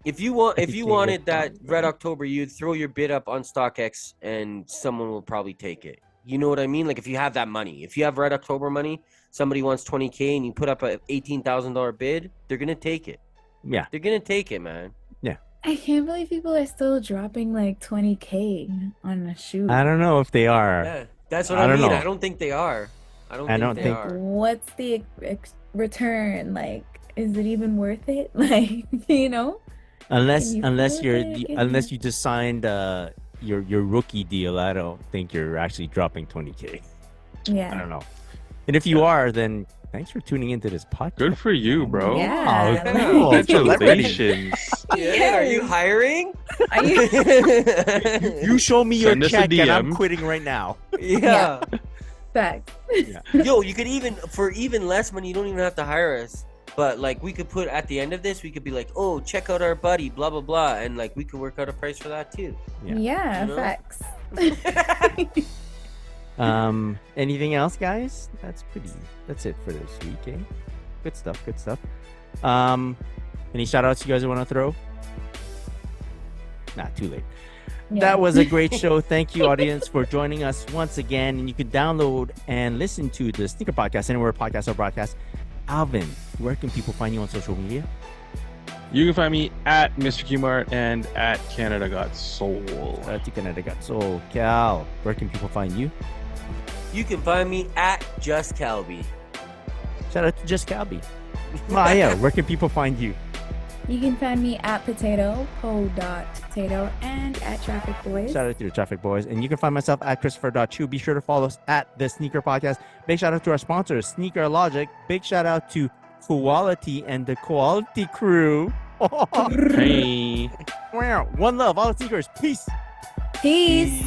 S4: if you
S2: I think
S4: wanted
S2: they
S4: that
S2: get
S4: Red
S2: done.
S4: October, you'd throw your bid up on StockX and someone will probably take it. You know what I mean? Like if you have that money, if you have Red October money, somebody wants 20K and you put up a $18,000 bid, they're gonna take it.
S2: Yeah.
S4: They're gonna take it, man.
S5: I can't believe people are still dropping like 20K on a shoe.
S2: I don't know if they are.
S4: Yeah, that's what
S2: I
S4: I
S2: don't
S4: mean.
S2: know.
S4: I don't think they are. I don't
S2: don't
S4: they
S2: think-
S4: are.
S5: What's the return? Like, is it even worth it? Like, you know?
S2: Unless
S5: Can you
S2: unless
S5: feel
S2: you're
S5: it? Can
S2: unless
S5: you-
S2: you just signed your rookie deal, I don't think you're actually dropping 20K. I
S5: Yeah.
S2: don't know. And if you are, then thanks for tuning into this podcast.
S3: Good for you, bro.
S5: Yeah.
S2: Wow,
S5: like-
S2: cool.
S3: Congratulations.
S4: Yeah, are you
S5: Yes.
S4: hiring?
S5: Are you
S2: You show me your
S3: Send us a
S2: check and I'm
S3: DM.
S2: quitting right now.
S4: Yeah.
S5: back?
S4: Yo, you could even for even less money, you don't even have to hire us. But like we could put at the end of this, we could be like, oh, check out our buddy, blah blah blah, and like we could work out a price for that too.
S2: Yeah.
S5: Yeah,
S4: You know?
S5: facts.
S2: Anything else, guys? That's it for this week, eh? Good stuff. Any shout outs you guys want to throw? Nah, too late.
S5: Yeah.
S2: That was a great show. Thank you, audience, for joining us once again. And you can download and listen to the Sneaker Podcast anywhere podcasts are broadcast. Alvin, where can people find you on social media?
S3: You can find me at Mr. Qmart and at Canada Got Soul.
S2: Canada Got Soul. Cal, where can people find you?
S4: You can find me at Just Calby.
S2: Shout out to Just Calby. Maya, where can people find you?
S5: You can find me at potato, and at Traffic Boys.
S2: Shout out to the Traffic Boys. And you can find myself at Christopher.chu. Be sure to follow us at the Sneaker Podcast. Big shout out to our sponsors, Sneaker Logic. Big shout out to Quality and the Quality Crew.
S3: Hey.
S2: One love, all the sneakers. Peace.
S5: Peace.